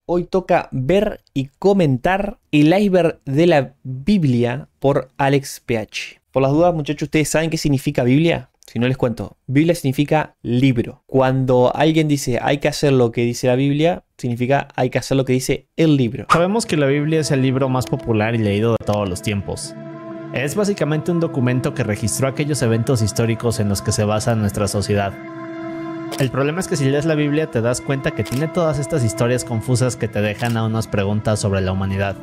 Hoy toca ver y comentar El iceberg de la Biblia por Alex PH. Por las dudas, muchachos, ¿ustedes saben qué significa Biblia? Si no les cuento, Biblia significa libro. Cuando alguien dice hay que hacer lo que dice la Biblia, significa hay que hacer lo que dice el libro. Sabemos que la Biblia es el libro más popular y leído de todos los tiempos. Es básicamente un documento que registró aquellos eventos históricos en los que se basa nuestra sociedad. El problema es que si lees la Biblia te das cuenta que tiene todas estas historias confusas que te dejan a unas preguntas sobre la humanidad.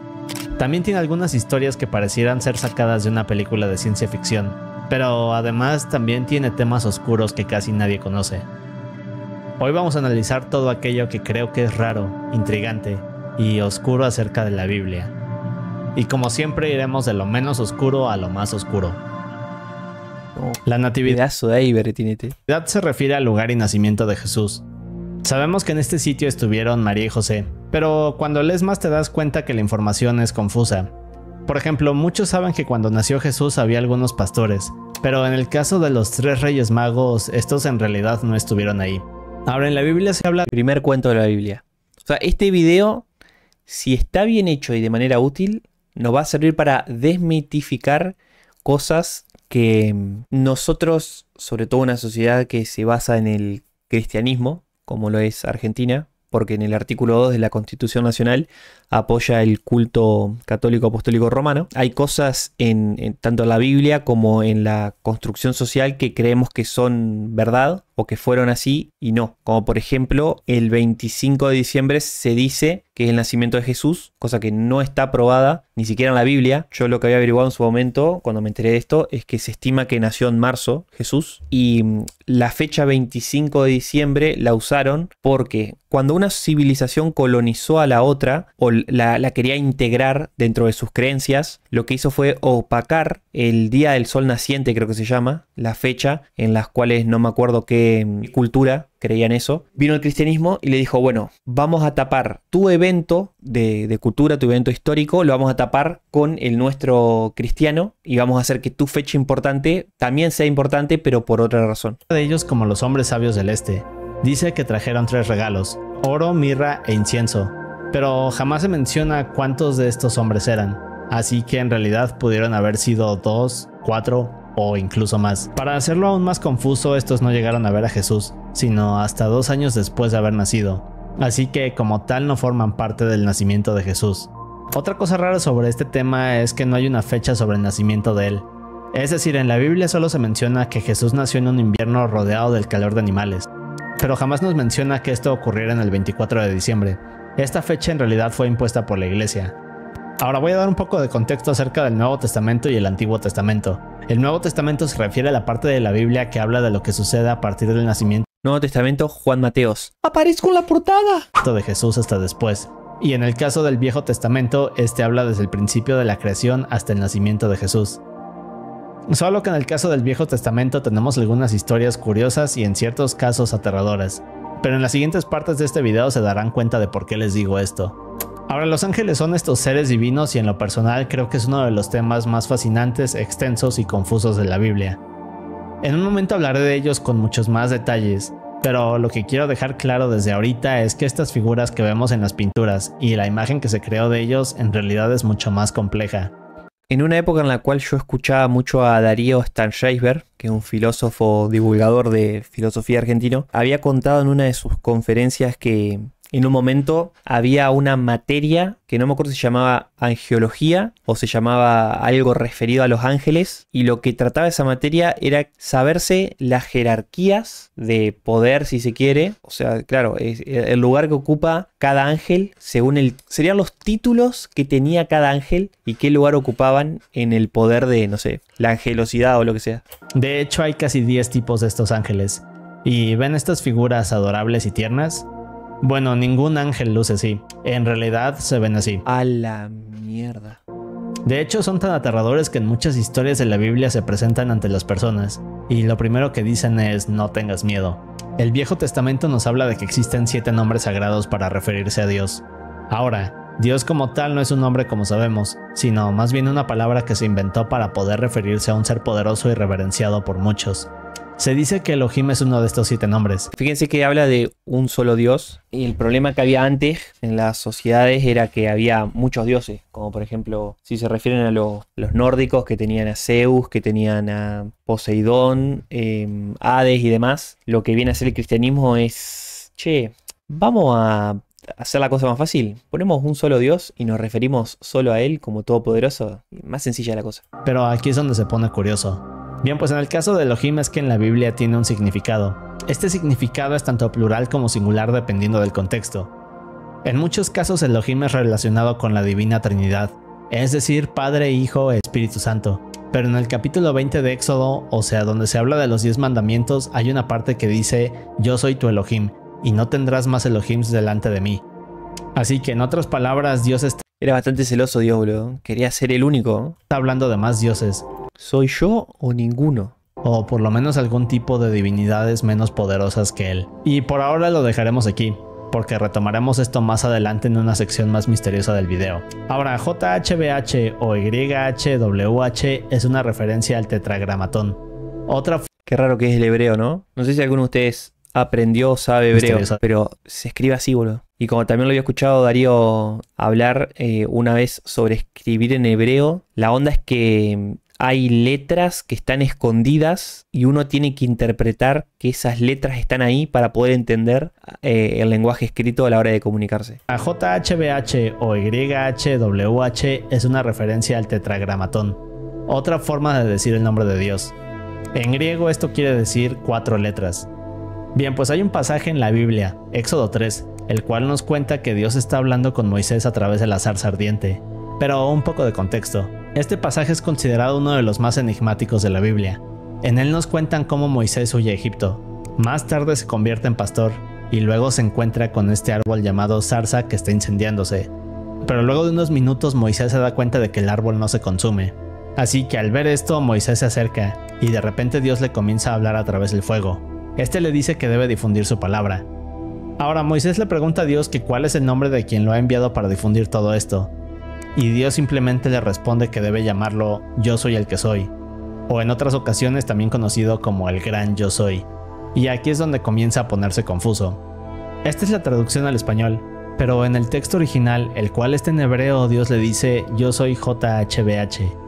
También tiene algunas historias que parecieran ser sacadas de una película de ciencia ficción, pero además también tiene temas oscuros que casi nadie conoce. Hoy vamos a analizar todo aquello que creo que es raro, intrigante y oscuro acerca de la Biblia. Y como siempre iremos de lo menos oscuro a lo más oscuro. La natividad se refiere al lugar y nacimiento de Jesús. Sabemos que en este sitio estuvieron María y José, pero cuando lees más te das cuenta que la información es confusa. Por ejemplo, muchos saben que cuando nació Jesús había algunos pastores, pero en el caso de los 3 reyes magos, estos en realidad no estuvieron ahí. Ahora en la Biblia se habla... Primer cuento de la Biblia. O sea, este video, si está bien hecho y de manera útil, nos va a servir para desmitificar cosas que nosotros, sobre todo una sociedad que se basa en el cristianismo, como lo es Argentina, porque en el artículo 2 de la Constitución Nacional apoya el culto católico apostólico romano. Hay cosas en tanto en la Biblia como en la construcción social que creemos que son verdad o que fueron así y no. Como por ejemplo, el 25 de diciembre se dice que es el nacimiento de Jesús, cosa que no está aprobada ni siquiera en la Biblia. Yo lo que había averiguado en su momento, cuando me enteré de esto, es que se estima que nació en marzo Jesús, y la fecha 25 de diciembre la usaron porque cuando una civilización colonizó a la otra o la quería integrar dentro de sus creencias, lo que hizo fue opacar el día del sol naciente, creo que se llama, la fecha en las cuales no me acuerdo qué cultura creían eso. Vino el cristianismo y le dijo, bueno, vamos a tapar tu evento de cultura, tu evento histórico, lo vamos a tapar con el nuestro cristiano y vamos a hacer que tu fecha importante también sea importante, pero por otra razón. De ellos como los hombres sabios del este. Dice que trajeron 3 regalos, oro, mirra e incienso, pero jamás se menciona cuántos de estos hombres eran, así que en realidad pudieron haber sido 2, 4 o incluso más. Para hacerlo aún más confuso, estos no llegaron a ver a Jesús, sino hasta 2 años después de haber nacido, así que como tal no forman parte del nacimiento de Jesús. Otra cosa rara sobre este tema es que no hay una fecha sobre el nacimiento de él. Es decir, en la Biblia solo se menciona que Jesús nació en un invierno rodeado del calor de animales, pero jamás nos menciona que esto ocurriera en el 24 de diciembre. Esta fecha en realidad fue impuesta por la iglesia. Ahora voy a dar un poco de contexto acerca del Nuevo Testamento y el Antiguo Testamento. El Nuevo Testamento se refiere a la parte de la Biblia que habla de lo que sucede a partir del nacimiento. Nuevo Testamento, Juan Mateos. ¡Aparezco en la portada! De Jesús hasta después. Y en el caso del Viejo Testamento, este habla desde el principio de la creación hasta el nacimiento de Jesús. Solo que en el caso del Viejo Testamento tenemos algunas historias curiosas y en ciertos casos aterradoras. Pero en las siguientes partes de este video se darán cuenta de por qué les digo esto. Ahora, los ángeles son estos seres divinos y en lo personal creo que es uno de los temas más fascinantes, extensos y confusos de la Biblia. En un momento hablaré de ellos con muchos más detalles, pero lo que quiero dejar claro desde ahorita es que estas figuras que vemos en las pinturas y la imagen que se creó de ellos en realidad es mucho más compleja. En una época en la cual yo escuchaba mucho a Darío Stanraiver, que es un filósofo divulgador de filosofía argentino, había contado en una de sus conferencias que en un momento había una materia que no me acuerdo si se llamaba angeología o se llamaba algo referido a los ángeles, y lo que trataba esa materia era saberse las jerarquías de poder, si se quiere. O sea, claro, es el lugar que ocupa cada ángel según serían los títulos que tenía cada ángel y qué lugar ocupaban en el poder de, no sé, la angelosidad o lo que sea. De hecho, hay casi 10 tipos de estos ángeles. ¿Y ven estas figuras adorables y tiernas? Bueno, ningún ángel luce así. En realidad se ven así. A la mierda. De hecho, son tan aterradores que en muchas historias de la Biblia se presentan ante las personas, y lo primero que dicen es no tengas miedo. El Viejo Testamento nos habla de que existen 7 nombres sagrados para referirse a Dios. Ahora, Dios como tal no es un nombre como sabemos, sino más bien una palabra que se inventó para poder referirse a un ser poderoso y reverenciado por muchos. Se dice que Elohim es uno de estos 7 nombres. Fíjense que habla de un solo Dios. Y el problema que había antes en las sociedades era que había muchos dioses. Como por ejemplo, si se refieren a los nórdicos, que tenían a Zeus, que tenían a Poseidón, Hades y demás. Lo que viene a ser el cristianismo es, che, vamos a hacer la cosa más fácil. Ponemos un solo Dios y nos referimos solo a Él como todopoderoso. Más sencilla la cosa. Pero aquí es donde se pone curioso. Bien, pues en el caso de Elohim es que en la Biblia tiene un significado. Este significado es tanto plural como singular dependiendo del contexto. En muchos casos Elohim es relacionado con la Divina Trinidad, es decir, Padre, Hijo, Espíritu Santo. Pero en el capítulo 20 de Éxodo, o sea, donde se habla de los 10 mandamientos, hay una parte que dice, yo soy tu Elohim, y no tendrás más Elohims delante de mí. Así que en otras palabras, Dios está Era bastante celoso Dios, boludo. Quería ser el único. hablando de más dioses. ¿Soy yo o ninguno? O por lo menos algún tipo de divinidades menos poderosas que él. Y por ahora lo dejaremos aquí, porque retomaremos esto más adelante en una sección más misteriosa del video. Ahora, JHBH o YHWH es una referencia al tetragramatón. Otra Qué raro que es el hebreo, ¿no? No sé si alguno de ustedes aprendió o sabe hebreo, Misterioso. pero se escribe así, boludo. Y como también lo había escuchado Darío hablar una vez sobre escribir en hebreo, la onda es que hay letras que están escondidas y uno tiene que interpretar que esas letras están ahí para poder entender el lenguaje escrito a la hora de comunicarse. A JHBH o YHWH es una referencia al tetragramatón, otra forma de decir el nombre de Dios. En griego esto quiere decir 4 letras. Bien, pues hay un pasaje en la Biblia, Éxodo 3, el cual nos cuenta que Dios está hablando con Moisés a través de la zarza ardiente. Pero un poco de contexto. Este pasaje es considerado uno de los más enigmáticos de la Biblia. En él nos cuentan cómo Moisés huye a Egipto. Más tarde se convierte en pastor y luego se encuentra con este árbol llamado zarza que está incendiándose. Pero luego de unos minutos Moisés se da cuenta de que el árbol no se consume. Así que al ver esto Moisés se acerca y de repente Dios le comienza a hablar a través del fuego. Este le dice que debe difundir su palabra. Ahora Moisés le pregunta a Dios que cuál es el nombre de quien lo ha enviado para difundir todo esto. Y Dios simplemente le responde que debe llamarlo Yo soy el que soy, o en otras ocasiones también conocido como el gran Yo soy. Y aquí es donde comienza a ponerse confuso. Esta es la traducción al español, pero en el texto original, el cual está en hebreo, Dios le dice Yo soy JHBH.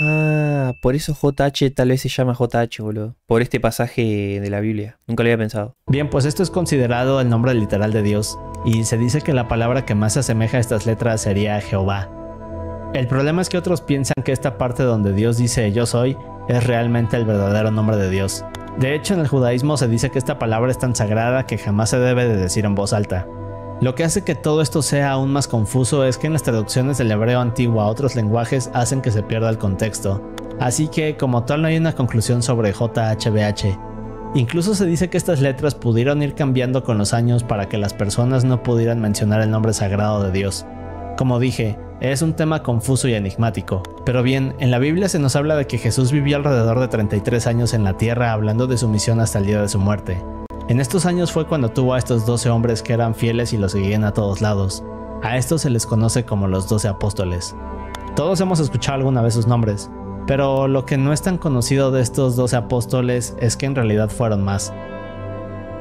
Ah, por eso JH tal vez se llama JH, boludo. Por este pasaje de la Biblia. Nunca lo había pensado. Bien, pues esto es considerado el nombre literal de Dios, y se dice que la palabra que más se asemeja a estas letras sería Jehová. El problema es que otros piensan que esta parte donde Dios dice yo soy es realmente el verdadero nombre de Dios. De hecho, en el judaísmo se dice que esta palabra es tan sagrada que jamás se debe de decir en voz alta. Lo que hace que todo esto sea aún más confuso es que en las traducciones del hebreo antiguo a otros lenguajes hacen que se pierda el contexto. Así que como tal no hay una conclusión sobre JHBH. Incluso se dice que estas letras pudieron ir cambiando con los años para que las personas no pudieran mencionar el nombre sagrado de Dios. Como dije, es un tema confuso y enigmático. Pero bien, en la Biblia se nos habla de que Jesús vivió alrededor de 33 años en la tierra hablando de su misión hasta el día de su muerte. En estos años fue cuando tuvo a estos 12 hombres que eran fieles y lo seguían a todos lados. A estos se les conoce como los 12 apóstoles. Todos hemos escuchado alguna vez sus nombres, pero lo que no es tan conocido de estos 12 apóstoles es que en realidad fueron más.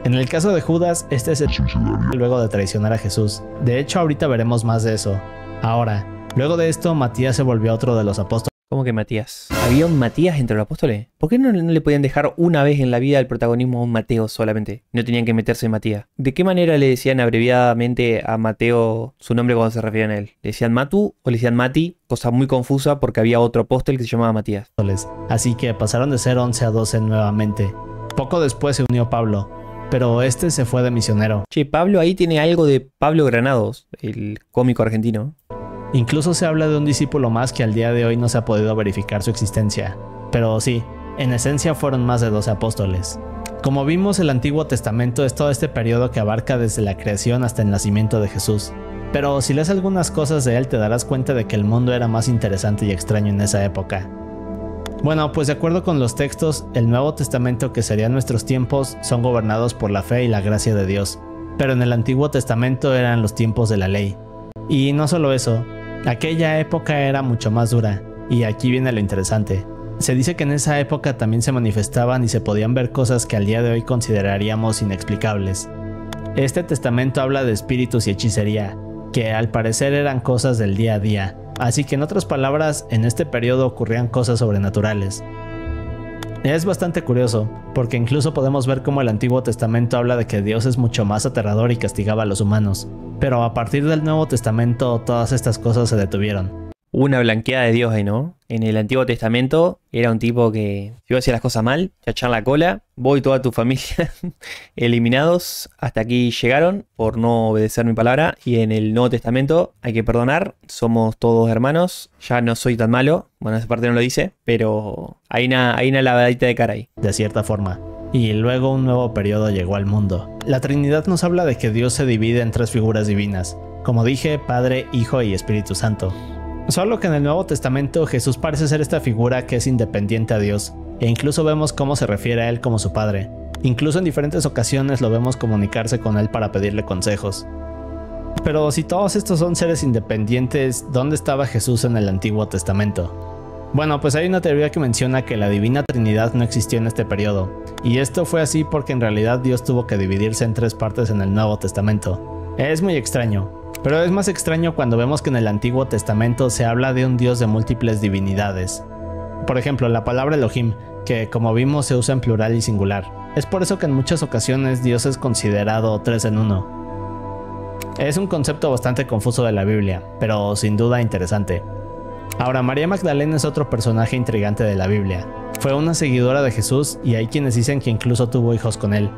En el caso de Judas, este se suicidaría luego de traicionar a Jesús. De hecho, ahorita veremos más de eso. Ahora, luego de esto, Matías se volvió otro de los apóstoles. ¿Cómo que Matías? ¿Había un Matías entre los apóstoles? ¿Por qué no le podían dejar una vez en la vida el protagonismo a un Mateo solamente? No tenían que meterse en Matías. ¿De qué manera le decían abreviadamente a Mateo su nombre cuando se referían a él? ¿Le decían Matu o le decían Mati? Cosa muy confusa porque había otro apóstol que se llamaba Matías. Así que pasaron de ser 11 a 12 nuevamente. Poco después se unió Pablo, pero este se fue de misionero. Che, Pablo ahí tiene algo de Pablo Granados, el cómico argentino. Incluso se habla de un discípulo más que al día de hoy no se ha podido verificar su existencia. Pero sí, en esencia fueron más de 12 apóstoles. Como vimos, el Antiguo Testamento es todo este periodo que abarca desde la creación hasta el nacimiento de Jesús. Pero si lees algunas cosas de él te darás cuenta de que el mundo era más interesante y extraño en esa época. Bueno, pues de acuerdo con los textos, el Nuevo Testamento, que serían nuestros tiempos, son gobernados por la fe y la gracia de Dios. Pero en el Antiguo Testamento eran los tiempos de la ley. Y no solo eso, aquella época era mucho más dura, y aquí viene lo interesante. Se dice que en esa época también se manifestaban y se podían ver cosas que al día de hoy consideraríamos inexplicables. Este testamento habla de espíritus y hechicería, que al parecer eran cosas del día a día, así que en otras palabras, en este periodo ocurrían cosas sobrenaturales. Es bastante curioso, porque incluso podemos ver cómo el Antiguo Testamento habla de que Dios es mucho más aterrador y castigaba a los humanos, pero a partir del Nuevo Testamento todas estas cosas se detuvieron. Una blanqueada de Dios ahí, ¿no? En el Antiguo Testamento era un tipo que, si vos hacías las cosas mal, te echan la cola, vos y toda tu familia eliminados, hasta aquí llegaron por no obedecer mi palabra. Y en el Nuevo Testamento hay que perdonar, somos todos hermanos, ya no soy tan malo, bueno, esa parte no lo dice, pero hay una lavadita de cara ahí. De cierta forma. Y luego un nuevo periodo llegó al mundo. La Trinidad nos habla de que Dios se divide en tres figuras divinas, como dije, Padre, Hijo y Espíritu Santo. Solo que en el Nuevo Testamento Jesús parece ser esta figura que es independiente a Dios, e incluso vemos cómo se refiere a Él como su Padre. Incluso en diferentes ocasiones lo vemos comunicarse con Él para pedirle consejos. Pero si todos estos son seres independientes, ¿dónde estaba Jesús en el Antiguo Testamento? Bueno, pues hay una teoría que menciona que la Divina Trinidad no existió en este periodo, y esto fue así porque en realidad Dios tuvo que dividirse en tres partes en el Nuevo Testamento. Es muy extraño. Pero es más extraño cuando vemos que en el Antiguo Testamento se habla de un Dios de múltiples divinidades. Por ejemplo, la palabra Elohim, que como vimos se usa en plural y singular. Es por eso que en muchas ocasiones Dios es considerado tres en uno. Es un concepto bastante confuso de la Biblia, pero sin duda interesante. Ahora, María Magdalena es otro personaje intrigante de la Biblia. Fue una seguidora de Jesús y hay quienes dicen que incluso tuvo hijos con él.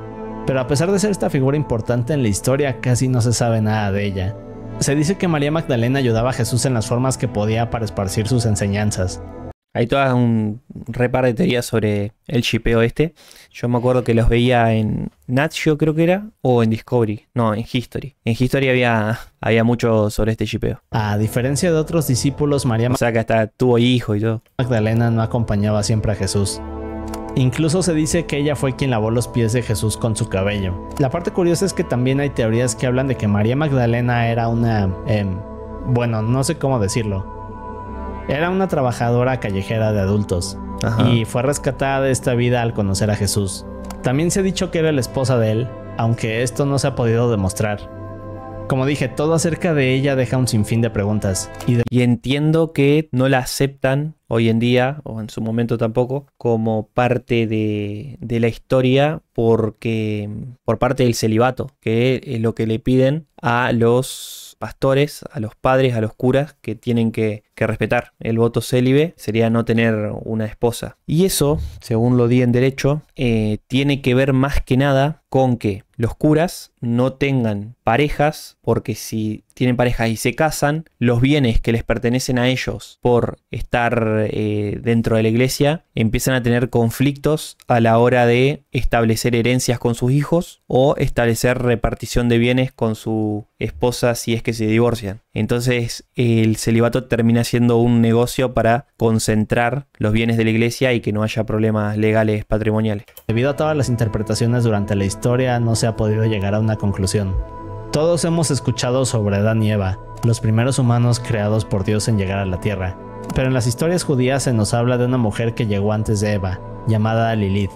Pero a pesar de ser esta figura importante en la historia, casi no se sabe nada de ella. Se dice que María Magdalena ayudaba a Jesús en las formas que podía para esparcir sus enseñanzas. Hay toda un repar de teorías sobre el shipeo este. Yo me acuerdo que los veía en Nat Geo, creo que era, o en Discovery. No, en History. En History había mucho sobre este shipeo. A diferencia de otros discípulos, O sea que hasta tuvo hijo y todo. Magdalena no acompañaba siempre a Jesús. Incluso se dice que ella fue quien lavó los pies de Jesús con su cabello. La parte curiosa es que también hay teorías que hablan de que María Magdalena era una... bueno, no sé cómo decirlo. Era una trabajadora callejera de adultos. Ajá. Y fue rescatada de esta vida al conocer a Jesús. También se ha dicho que era la esposa de él, aunque esto no se ha podido demostrar. Como dije, todo acerca de ella deja un sinfín de preguntas. Y entiendo que no la aceptan hoy en día, o en su momento tampoco, como parte de la historia por parte del celibato, que es lo que le piden a los pastores, a los padres, a los curas, que tienen que respetar. El voto célibe sería no tener una esposa. Y eso, según lo di en derecho, tiene que ver más que nada con que los curas no tengan parejas, porque si tienen parejas y se casan, los bienes que les pertenecen a ellos por estar dentro de la iglesia empiezan a tener conflictos a la hora de establecer herencias con sus hijos o establecer repartición de bienes con su esposa si es que se divorcian. Entonces el celibato termina siendo un negocio para concentrar los bienes de la iglesia y que no haya problemas legales patrimoniales. Debido a todas las interpretaciones durante la historia, no se ha podido llegar a una conclusión. Todos hemos escuchado sobre Adán y Eva, los primeros humanos creados por Dios en llegar a la tierra. Pero en las historias judías se nos habla de una mujer que llegó antes de Eva, llamada Lilith.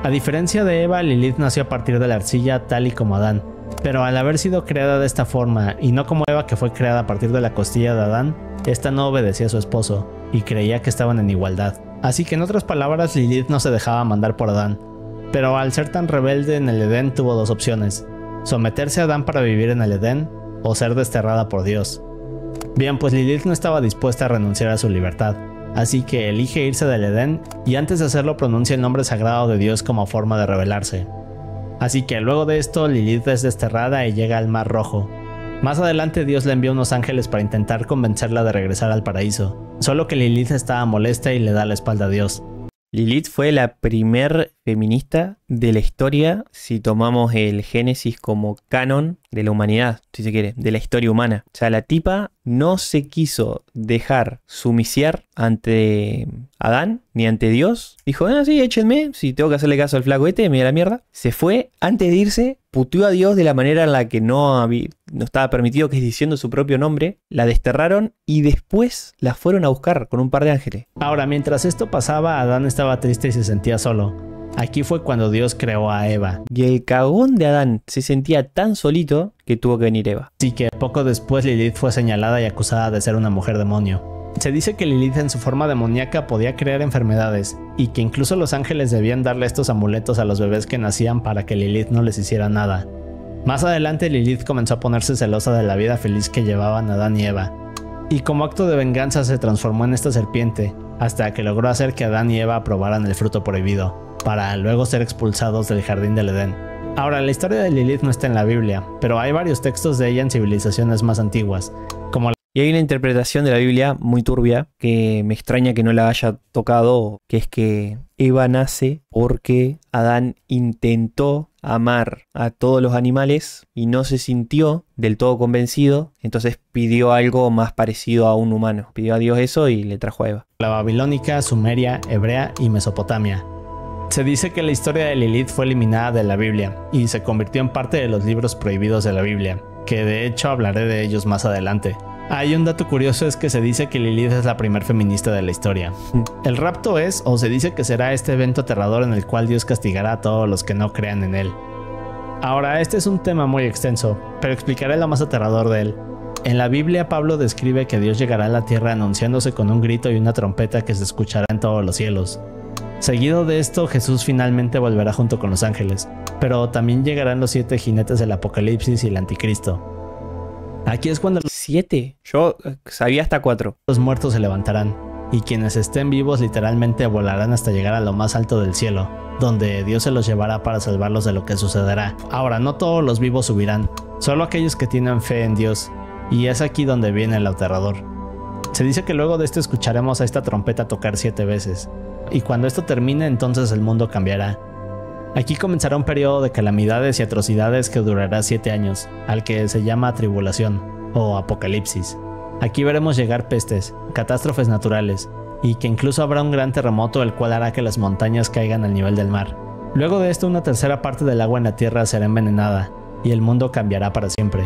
A diferencia de Eva, Lilith nació a partir de la arcilla tal y como Adán. Pero al haber sido creada de esta forma, y no como Eva que fue creada a partir de la costilla de Adán, esta no obedecía a su esposo, y creía que estaban en igualdad. Así que en otras palabras, Lilith no se dejaba mandar por Adán. Pero al ser tan rebelde en el Edén tuvo dos opciones: someterse a Adán para vivir en el Edén, o ser desterrada por Dios. Bien, pues Lilith no estaba dispuesta a renunciar a su libertad, así que elige irse del Edén, y antes de hacerlo pronuncia el nombre sagrado de Dios como forma de rebelarse. Así que luego de esto Lilith es desterrada y llega al Mar Rojo. Más adelante Dios le envía unos ángeles para intentar convencerla de regresar al paraíso, solo que Lilith estaba molesta y le da la espalda a Dios. Lilith fue la primer feminista de la historia, si tomamos el Génesis como canon de la humanidad, si se quiere, de la historia humana. O sea, la tipa no se quiso dejar sumisiar ante Adán ni ante Dios. Dijo, sí, échenme, si tengo que hacerle caso al flaco este, me da la mierda. Se fue, antes de irse, puteó a Dios de la manera en la que no estaba permitido, que es diciendo su propio nombre, la desterraron y después la fueron a buscar con un par de ángeles. Ahora, mientras esto pasaba, Adán estaba triste y se sentía solo. Aquí fue cuando Dios creó a Eva. Y el cagón de Adán se sentía tan solito que tuvo que venir Eva. Así que poco después Lilith fue señalada y acusada de ser una mujer demonio. Se dice que Lilith en su forma demoníaca podía crear enfermedades y que incluso los ángeles debían darle estos amuletos a los bebés que nacían para que Lilith no les hiciera nada. Más adelante Lilith comenzó a ponerse celosa de la vida feliz que llevaban Adán y Eva, y como acto de venganza se transformó en esta serpiente, hasta que logró hacer que Adán y Eva probaran el fruto prohibido, para luego ser expulsados del jardín del Edén. Ahora, la historia de Lilith no está en la Biblia, pero hay varios textos de ella en civilizaciones más antiguas, como y hay una interpretación de la Biblia muy turbia que me extraña que no la haya tocado, que es que Eva nace porque Adán intentó amar a todos los animales y no se sintió del todo convencido, entonces pidió algo más parecido a un humano. Pidió a Dios eso y le trajo a Eva. la babilónica, sumeria, hebrea y Mesopotamia. Se dice que la historia de Lilith fue eliminada de la Biblia y se convirtió en parte de los libros prohibidos de la Biblia, que de hecho hablaré de ellos más adelante. Hay un dato curioso, es que se dice que Lilith es la primer feminista de la historia. El rapto es, o se dice que será este evento aterrador en el cual Dios castigará a todos los que no crean en él. Ahora, este es un tema muy extenso, pero explicaré lo más aterrador de él. En la Biblia, Pablo describe que Dios llegará a la tierra anunciándose con un grito y una trompeta que se escuchará en todos los cielos. Seguido de esto, Jesús finalmente volverá junto con los ángeles, pero también llegarán los 7 jinetes del Apocalipsis y el Anticristo. Aquí es cuando 7. Yo sabía hasta 4. los muertos se levantarán, y quienes estén vivos literalmente volarán hasta llegar a lo más alto del cielo, donde Dios se los llevará para salvarlos de lo que sucederá. Ahora, no todos los vivos subirán, solo aquellos que tienen fe en Dios, y es aquí donde viene el aterrador. Se dice que luego de esto escucharemos a esta trompeta tocar 7 veces, y cuando esto termine entonces el mundo cambiará. Aquí comenzará un periodo de calamidades y atrocidades que durará 7 años, al que se llama tribulación o apocalipsis. Aquí veremos llegar pestes, catástrofes naturales, y que incluso habrá un gran terremoto el cual hará que las montañas caigan al nivel del mar. Luego de esto, una tercera parte del agua en la tierra será envenenada, y el mundo cambiará para siempre.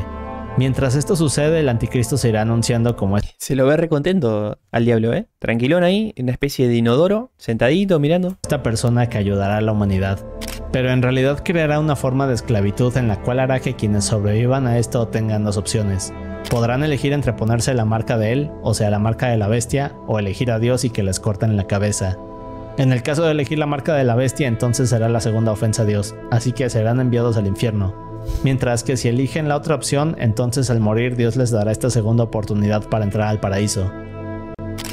Mientras esto sucede, el anticristo se irá anunciando como Se lo ve recontento al diablo, ¿eh? Tranquilón ahí, en una especie de inodoro, sentadito, mirando. esta persona que ayudará a la humanidad. Pero en realidad creará una forma de esclavitud en la cual hará que quienes sobrevivan a esto tengan 2 opciones. Podrán elegir entre ponerse la marca de él, o sea la marca de la bestia, o elegir a Dios y que les corten la cabeza. En el caso de elegir la marca de la bestia, entonces será la segunda ofensa a Dios, así que serán enviados al infierno. Mientras que si eligen la otra opción, entonces al morir Dios les dará esta segunda oportunidad para entrar al paraíso.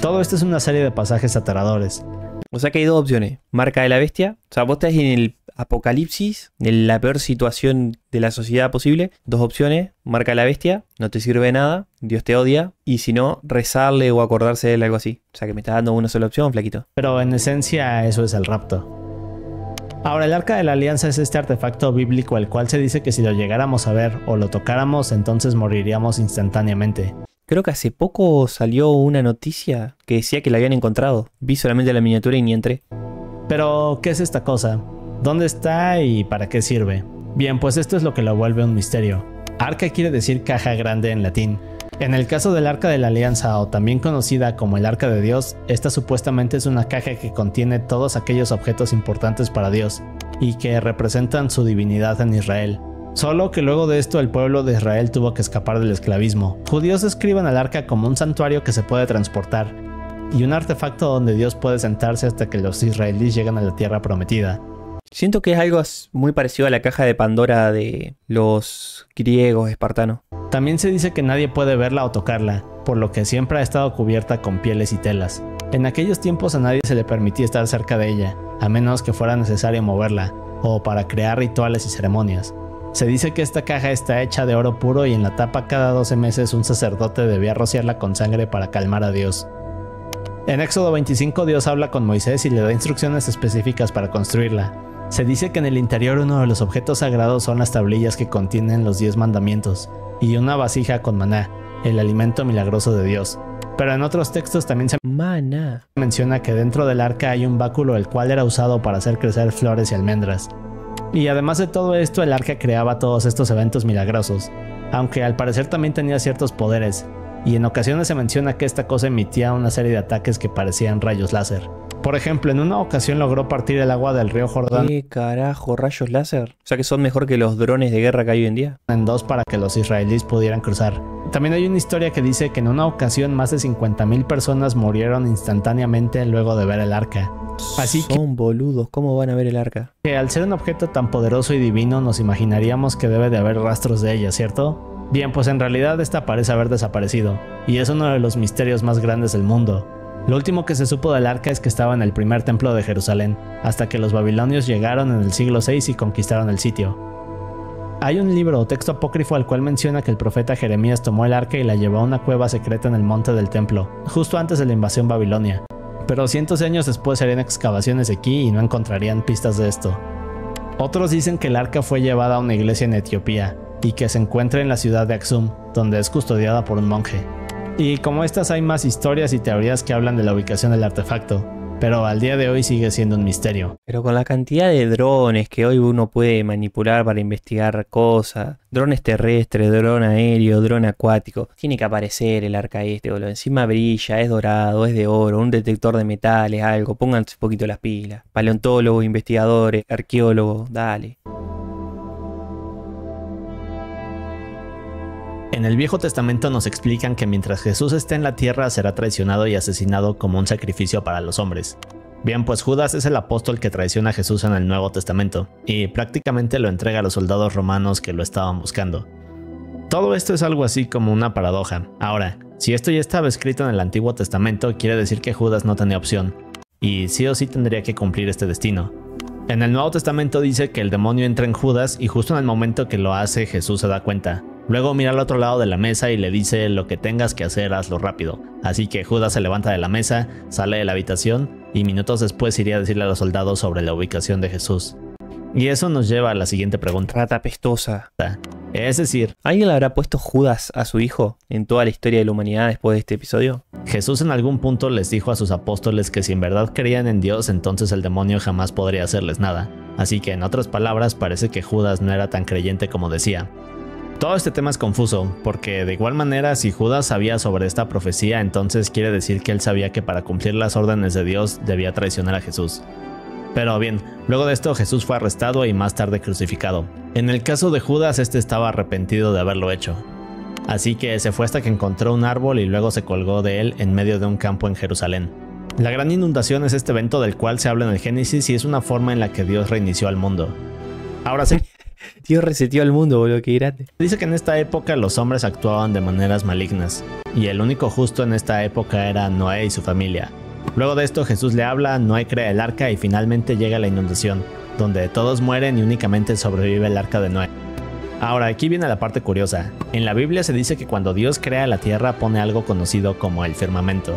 Todo esto es una serie de pasajes aterradores. O sea que hay 2 opciones. Marca de la bestia. O sea, vos estás en el apocalipsis, en la peor situación de la sociedad posible. 2 opciones. Marca de la bestia. No te sirve de nada. Dios te odia. Y si no, rezarle o acordarse de él, algo así. O sea que me estás dando una sola opción, flaquito. Pero en esencia eso es el rapto. Ahora, el Arca de la Alianza es este artefacto bíblico el cual se dice que si lo llegáramos a ver o lo tocáramos, entonces moriríamos instantáneamente. Creo que hace poco salió una noticia que decía que la habían encontrado. Vi solamente la miniatura y ni entré. Pero, ¿qué es esta cosa? ¿Dónde está y para qué sirve? Bien, pues esto es lo que lo vuelve un misterio. Arca quiere decir caja grande en latín. En el caso del Arca de la Alianza, o también conocida como el Arca de Dios, esta supuestamente es una caja que contiene todos aquellos objetos importantes para Dios, y que representan su divinidad en Israel. Solo que luego de esto el pueblo de Israel tuvo que escapar del esclavismo. Judíos describen al arca como un santuario que se puede transportar, y un artefacto donde Dios puede sentarse hasta que los israelíes llegan a la tierra prometida. Siento que es algo muy parecido a la caja de Pandora de los griegos espartanos. También se dice que nadie puede verla o tocarla, por lo que siempre ha estado cubierta con pieles y telas. En aquellos tiempos a nadie se le permitía estar cerca de ella, a menos que fuera necesario moverla, o para crear rituales y ceremonias. Se dice que esta caja está hecha de oro puro y en la tapa cada 12 meses un sacerdote debía rociarla con sangre para calmar a Dios. En Éxodo 25 Dios habla con Moisés y le da instrucciones específicas para construirla. Se dice que en el interior uno de los objetos sagrados son las tablillas que contienen los 10 mandamientos, y una vasija con maná, el alimento milagroso de Dios. Pero en otros textos también se menciona que dentro del arca hay un báculo el cual era usado para hacer crecer flores y almendras. Y además de todo esto, el arca creaba todos estos eventos milagrosos, aunque al parecer también tenía ciertos poderes, y en ocasiones se menciona que esta cosa emitía una serie de ataques que parecían rayos láser. Por ejemplo, en una ocasión logró partir el agua del río Jordán ¿Qué carajo, rayos láser? O sea que son mejor que los drones de guerra que hay hoy en día. en dos para que los israelíes pudieran cruzar. También hay una historia que dice que en una ocasión más de 50,000 personas murieron instantáneamente luego de ver el arca. Así Son boludos, ¿cómo van a ver el arca? que al ser un objeto tan poderoso y divino nos imaginaríamos que debe de haber rastros de ella, ¿cierto? Bien, pues en realidad esta parece haber desaparecido, y es uno de los misterios más grandes del mundo. Lo último que se supo del arca es que estaba en el primer templo de Jerusalén, hasta que los babilonios llegaron en el siglo VI y conquistaron el sitio. Hay un libro o texto apócrifo al cual menciona que el profeta Jeremías tomó el arca y la llevó a una cueva secreta en el monte del templo, justo antes de la invasión babilonia. Pero cientos de años después se harían excavaciones aquí y no encontrarían pistas de esto. Otros dicen que el arca fue llevada a una iglesia en Etiopía y que se encuentra en la ciudad de Aksum, donde es custodiada por un monje. Y como estas hay más historias y teorías que hablan de la ubicación del artefacto, pero al día de hoy sigue siendo un misterio. Pero con la cantidad de drones que hoy uno puede manipular para investigar cosas, drones terrestres, dron aéreo, dron acuático, tiene que aparecer el arca este, boludo. Encima brilla, es dorado, es de oro, un detector de metales, algo. Pónganse un poquito las pilas. Paleontólogos, investigadores, arqueólogos, dale. En el Viejo Testamento nos explican que mientras Jesús esté en la tierra será traicionado y asesinado como un sacrificio para los hombres. Bien, pues Judas es el apóstol que traiciona a Jesús en el Nuevo Testamento, y prácticamente lo entrega a los soldados romanos que lo estaban buscando. Todo esto es algo así como una paradoja. Ahora, si esto ya estaba escrito en el Antiguo Testamento, quiere decir que Judas no tenía opción, y sí o sí tendría que cumplir este destino. En el Nuevo Testamento dice que el demonio entra en Judas y justo en el momento que lo hace Jesús se da cuenta. Luego mira al otro lado de la mesa y le dice: lo que tengas que hacer, hazlo rápido. Así que Judas se levanta de la mesa, sale de la habitación y minutos después iría a decirle a los soldados sobre la ubicación de Jesús. Y eso nos lleva a la siguiente pregunta. Rata pestosa. Es decir, ¿Alguien le habrá puesto Judas a su hijo en toda la historia de la humanidad después de este episodio? Jesús en algún punto les dijo a sus apóstoles que si en verdad creían en Dios, entonces el demonio jamás podría hacerles nada. Así que en otras palabras parece que Judas no era tan creyente como decía. Todo este tema es confuso, porque de igual manera si Judas sabía sobre esta profecía, entonces quiere decir que él sabía que para cumplir las órdenes de Dios debía traicionar a Jesús. Pero bien, luego de esto Jesús fue arrestado y más tarde crucificado. En el caso de Judas, este estaba arrepentido de haberlo hecho. Así que se fue hasta que encontró un árbol y luego se colgó de él en medio de un campo en Jerusalén. La gran inundación es este evento del cual se habla en el Génesis y es una forma en la que Dios reinició al mundo. Ahora sí. Dios reseteó al mundo, boludo, qué grande. Dice que en esta época los hombres actuaban de maneras malignas, y el único justo en esta época era Noé y su familia. Luego de esto Jesús le habla, Noé crea el arca y finalmente llega la inundación, donde todos mueren y únicamente sobrevive el arca de Noé. Ahora, aquí viene la parte curiosa. En la Biblia se dice que cuando Dios crea la tierra pone algo conocido como el firmamento.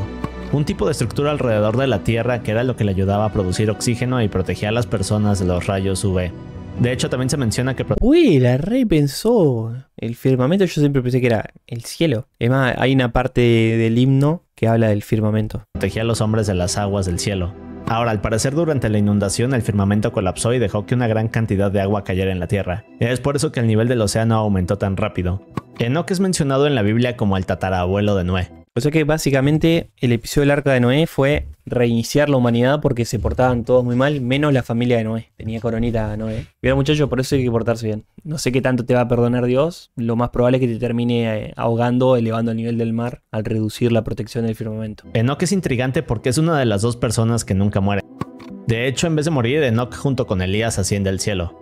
Un tipo de estructura alrededor de la tierra que era lo que le ayudaba a producir oxígeno y protegía a las personas de los rayos UV. De hecho, también se menciona que Uy, la rey pensó. El firmamento yo siempre pensé que era el cielo. Es más, hay una parte del himno que habla del firmamento. protegía a los hombres de las aguas del cielo. Ahora, al parecer durante la inundación el firmamento colapsó y dejó que una gran cantidad de agua cayera en la tierra. Es por eso que el nivel del océano aumentó tan rápido. Enoc es mencionado en la Biblia como el tatarabuelo de Noé. O sea que básicamente el episodio del arca de Noé fue reiniciar la humanidad porque se portaban todos muy mal, menos la familia de Noé. Tenía coronita Noé. Pero muchachos, por eso hay que portarse bien. No sé qué tanto te va a perdonar Dios. Lo más probable es que te termine ahogando, elevando el nivel del mar al reducir la protección del firmamento. Enoc es intrigante porque es una de las dos personas que nunca muere. De hecho, en vez de morir, Enoc junto con Elías asciende al cielo.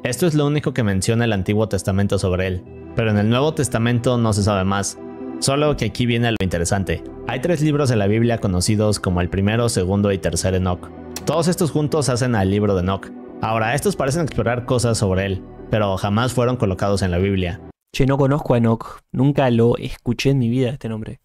Esto es lo único que menciona el Antiguo Testamento sobre él. Pero en el Nuevo Testamento no se sabe más. Solo que aquí viene lo interesante. Hay 3 libros de la Biblia conocidos como el primero, segundo y tercer Enoc. Todos estos juntos hacen al libro de Enoc. Ahora, estos parecen explorar cosas sobre él, pero jamás fueron colocados en la Biblia. Che, no conozco a Enoch. Nunca lo escuché en mi vida, este nombre.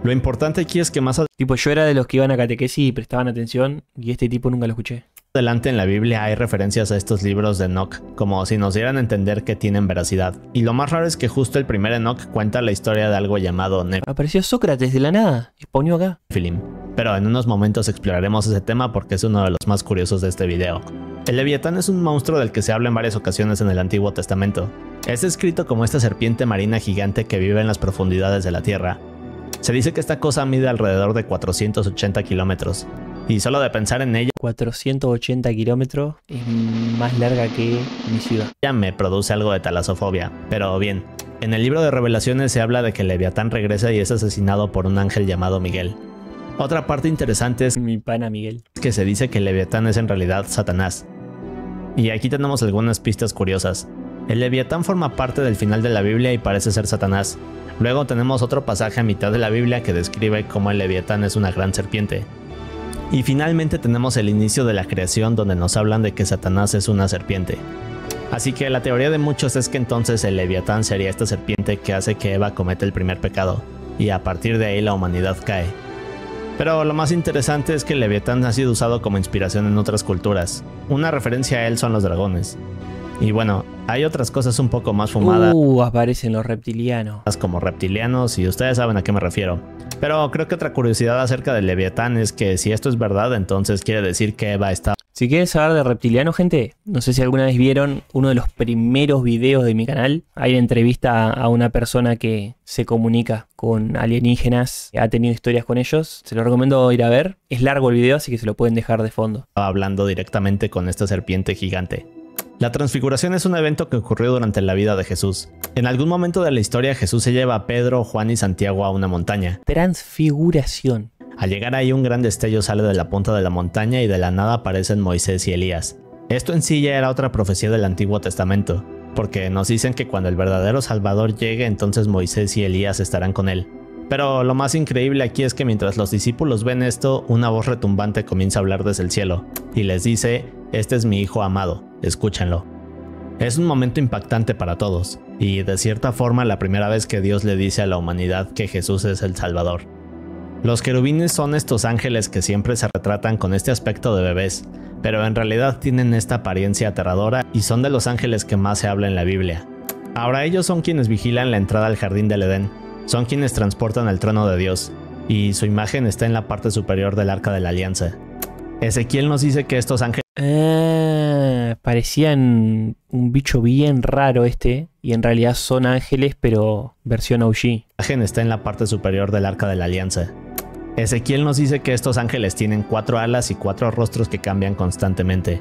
Lo importante aquí es que más Tipo, yo era de los que iban a catequesis y prestaban atención, y este tipo nunca lo escuché. adelante en la Biblia hay referencias a estos libros de Enoc, como si nos dieran a entender que tienen veracidad. Y lo más raro es que justo el primer Enoc cuenta la historia de algo llamado Apareció Sócrates de la nada, y ponió acá. Nephilim. Pero en unos momentos exploraremos ese tema porque es uno de los más curiosos de este video. El Leviatán es un monstruo del que se habla en varias ocasiones en el Antiguo Testamento. Es descrito como esta serpiente marina gigante que vive en las profundidades de la tierra. Se dice que esta cosa mide alrededor de 480 kilómetros. Y solo de pensar en ella 480 kilómetros es más larga que mi ciudad. ya me produce algo de talasofobia. Pero bien, en el libro de Revelaciones se habla de que el Leviatán regresa y es asesinado por un ángel llamado Miguel. Otra parte interesante es Mi pana Miguel. que se dice que el Leviatán es en realidad Satanás. Y aquí tenemos algunas pistas curiosas. El Leviatán forma parte del final de la Biblia y parece ser Satanás. Luego tenemos otro pasaje a mitad de la Biblia que describe cómo el Leviatán es una gran serpiente. Y finalmente tenemos el inicio de la creación donde nos hablan de que Satanás es una serpiente. Así que la teoría de muchos es que entonces el Leviatán sería esta serpiente que hace que Eva cometa el primer pecado, y a partir de ahí la humanidad cae. Pero lo más interesante es que el Leviatán ha sido usado como inspiración en otras culturas. Una referencia a él son los dragones. Y bueno, hay otras cosas un poco más fumadas Aparecen los reptilianos. como reptilianos y ustedes saben a qué me refiero. Pero creo que otra curiosidad acerca del Leviatán es que si esto es verdad, entonces quiere decir que Eva está Si quieren saber de reptilianos, gente, no sé si alguna vez vieron uno de los primeros videos de mi canal. Hay una entrevista a una persona que se comunica con alienígenas, ha tenido historias con ellos. Se lo recomiendo ir a ver. Es largo el video, así que se lo pueden dejar de fondo. hablando directamente con esta serpiente gigante. La transfiguración es un evento que ocurrió durante la vida de Jesús. En algún momento de la historia Jesús se lleva a Pedro, Juan y Santiago a una montaña. Transfiguración. Al llegar ahí un gran destello sale de la punta de la montaña y de la nada aparecen Moisés y Elías. Esto en sí ya era otra profecía del Antiguo Testamento, porque nos dicen que cuando el verdadero Salvador llegue entonces Moisés y Elías estarán con él. Pero lo más increíble aquí es que mientras los discípulos ven esto, una voz retumbante comienza a hablar desde el cielo, y les dice: "Este es mi Hijo amado, escúchenlo". Es un momento impactante para todos, y de cierta forma la primera vez que Dios le dice a la humanidad que Jesús es el Salvador. Los querubines son estos ángeles que siempre se retratan con este aspecto de bebés, pero en realidad tienen esta apariencia aterradora y son de los ángeles que más se habla en la Biblia. Ahora ellos son quienes vigilan la entrada al jardín del Edén, son quienes transportan el trono de Dios, y su imagen está en la parte superior del Arca de la Alianza. Ezequiel nos dice que estos ángeles Parecían un bicho bien raro y en realidad son ángeles, pero versión OG. está en la parte superior del Arca de la Alianza. Ezequiel nos dice que estos ángeles tienen 4 alas y 4 rostros que cambian constantemente.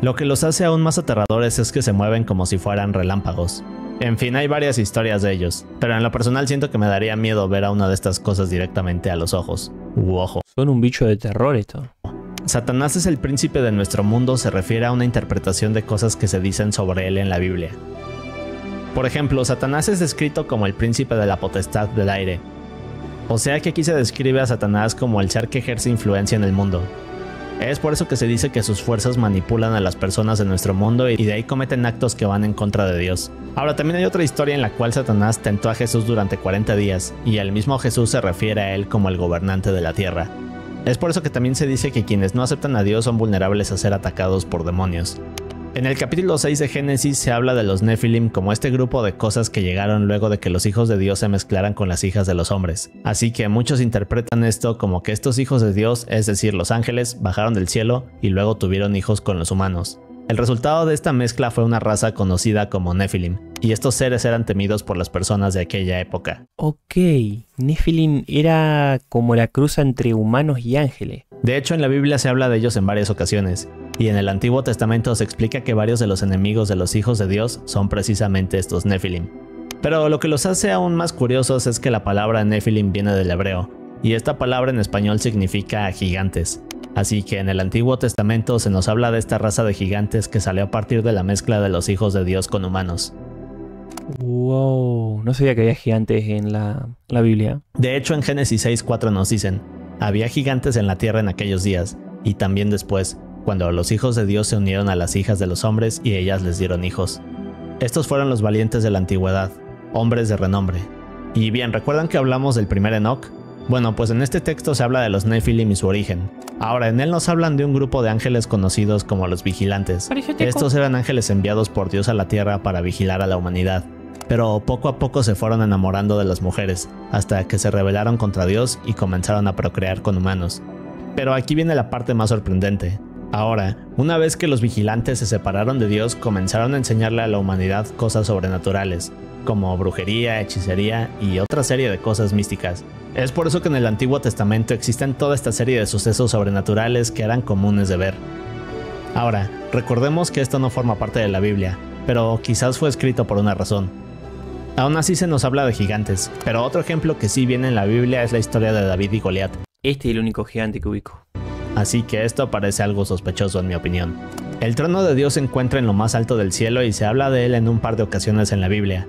Lo que los hace aún más aterradores es que se mueven como si fueran relámpagos. En fin, hay varias historias de ellos, pero en lo personal siento que me daría miedo ver a una de estas cosas directamente a los ojos. Son un bicho de terror esto. Satanás es el príncipe de nuestro mundo se refiere a una interpretación de cosas que se dicen sobre él en la Biblia. Por ejemplo, Satanás es descrito como el príncipe de la potestad del aire. O sea que aquí se describe a Satanás como el ser que ejerce influencia en el mundo. Es por eso que se dice que sus fuerzas manipulan a las personas de nuestro mundo y de ahí cometen actos que van en contra de Dios. Ahora también hay otra historia en la cual Satanás tentó a Jesús durante 40 días y el mismo Jesús se refiere a él como el gobernante de la tierra. Es por eso que también se dice que quienes no aceptan a Dios son vulnerables a ser atacados por demonios. En el capítulo 6 de Génesis se habla de los Nephilim como este grupo de cosas que llegaron luego de que los hijos de Dios se mezclaran con las hijas de los hombres. Así que muchos interpretan esto como que estos hijos de Dios, es decir, los ángeles, bajaron del cielo y luego tuvieron hijos con los humanos. El resultado de esta mezcla fue una raza conocida como Nephilim, y estos seres eran temidos por las personas de aquella época. Ok, Nephilim era como la cruza entre humanos y ángeles. De hecho, en la Biblia se habla de ellos en varias ocasiones, y en el Antiguo Testamento se explica que varios de los enemigos de los hijos de Dios son precisamente estos Nephilim. Pero lo que los hace aún más curiosos es que la palabra Nephilim viene del hebreo, y esta palabra en español significa gigantes. Así que en el Antiguo Testamento se nos habla de esta raza de gigantes que salió a partir de la mezcla de los hijos de Dios con humanos. Wow, no sabía que había gigantes en la Biblia. De hecho, en Génesis 6:4 nos dicen: había gigantes en la tierra en aquellos días, y también después, cuando los hijos de Dios se unieron a las hijas de los hombres y ellas les dieron hijos. Estos fueron los valientes de la antigüedad, hombres de renombre. Y bien, ¿recuerdan que hablamos del primer Enoc? Bueno, pues en este texto se habla de los Nephilim y su origen. Ahora, en él nos hablan de un grupo de ángeles conocidos como los vigilantes. Estos eran ángeles enviados por Dios a la tierra para vigilar a la humanidad. Pero poco a poco se fueron enamorando de las mujeres, hasta que se rebelaron contra Dios y comenzaron a procrear con humanos. Pero aquí viene la parte más sorprendente. Ahora, una vez que los vigilantes se separaron de Dios, comenzaron a enseñarle a la humanidad cosas sobrenaturales, como brujería, hechicería y otra serie de cosas místicas. Es por eso que en el Antiguo Testamento existen toda esta serie de sucesos sobrenaturales que eran comunes de ver. Ahora, recordemos que esto no forma parte de la Biblia, pero quizás fue escrito por una razón. Aún así se nos habla de gigantes, pero otro ejemplo que sí viene en la Biblia es la historia de David y Goliat. Este es el único gigante que ubico. Así que esto parece algo sospechoso en mi opinión. El trono de Dios se encuentra en lo más alto del cielo y se habla de él en un par de ocasiones en la Biblia.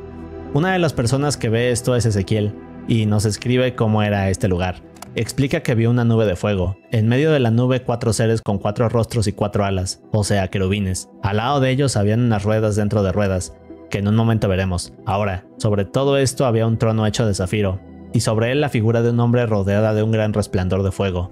Una de las personas que ve esto es Ezequiel, y nos escribe cómo era este lugar. Explica que vio una nube de fuego. En medio de la nube 4 seres con 4 rostros y 4 alas, o sea, querubines. Al lado de ellos habían unas ruedas dentro de ruedas, que en un momento veremos. Ahora, sobre todo esto había un trono hecho de zafiro, y sobre él la figura de un hombre rodeada de un gran resplandor de fuego.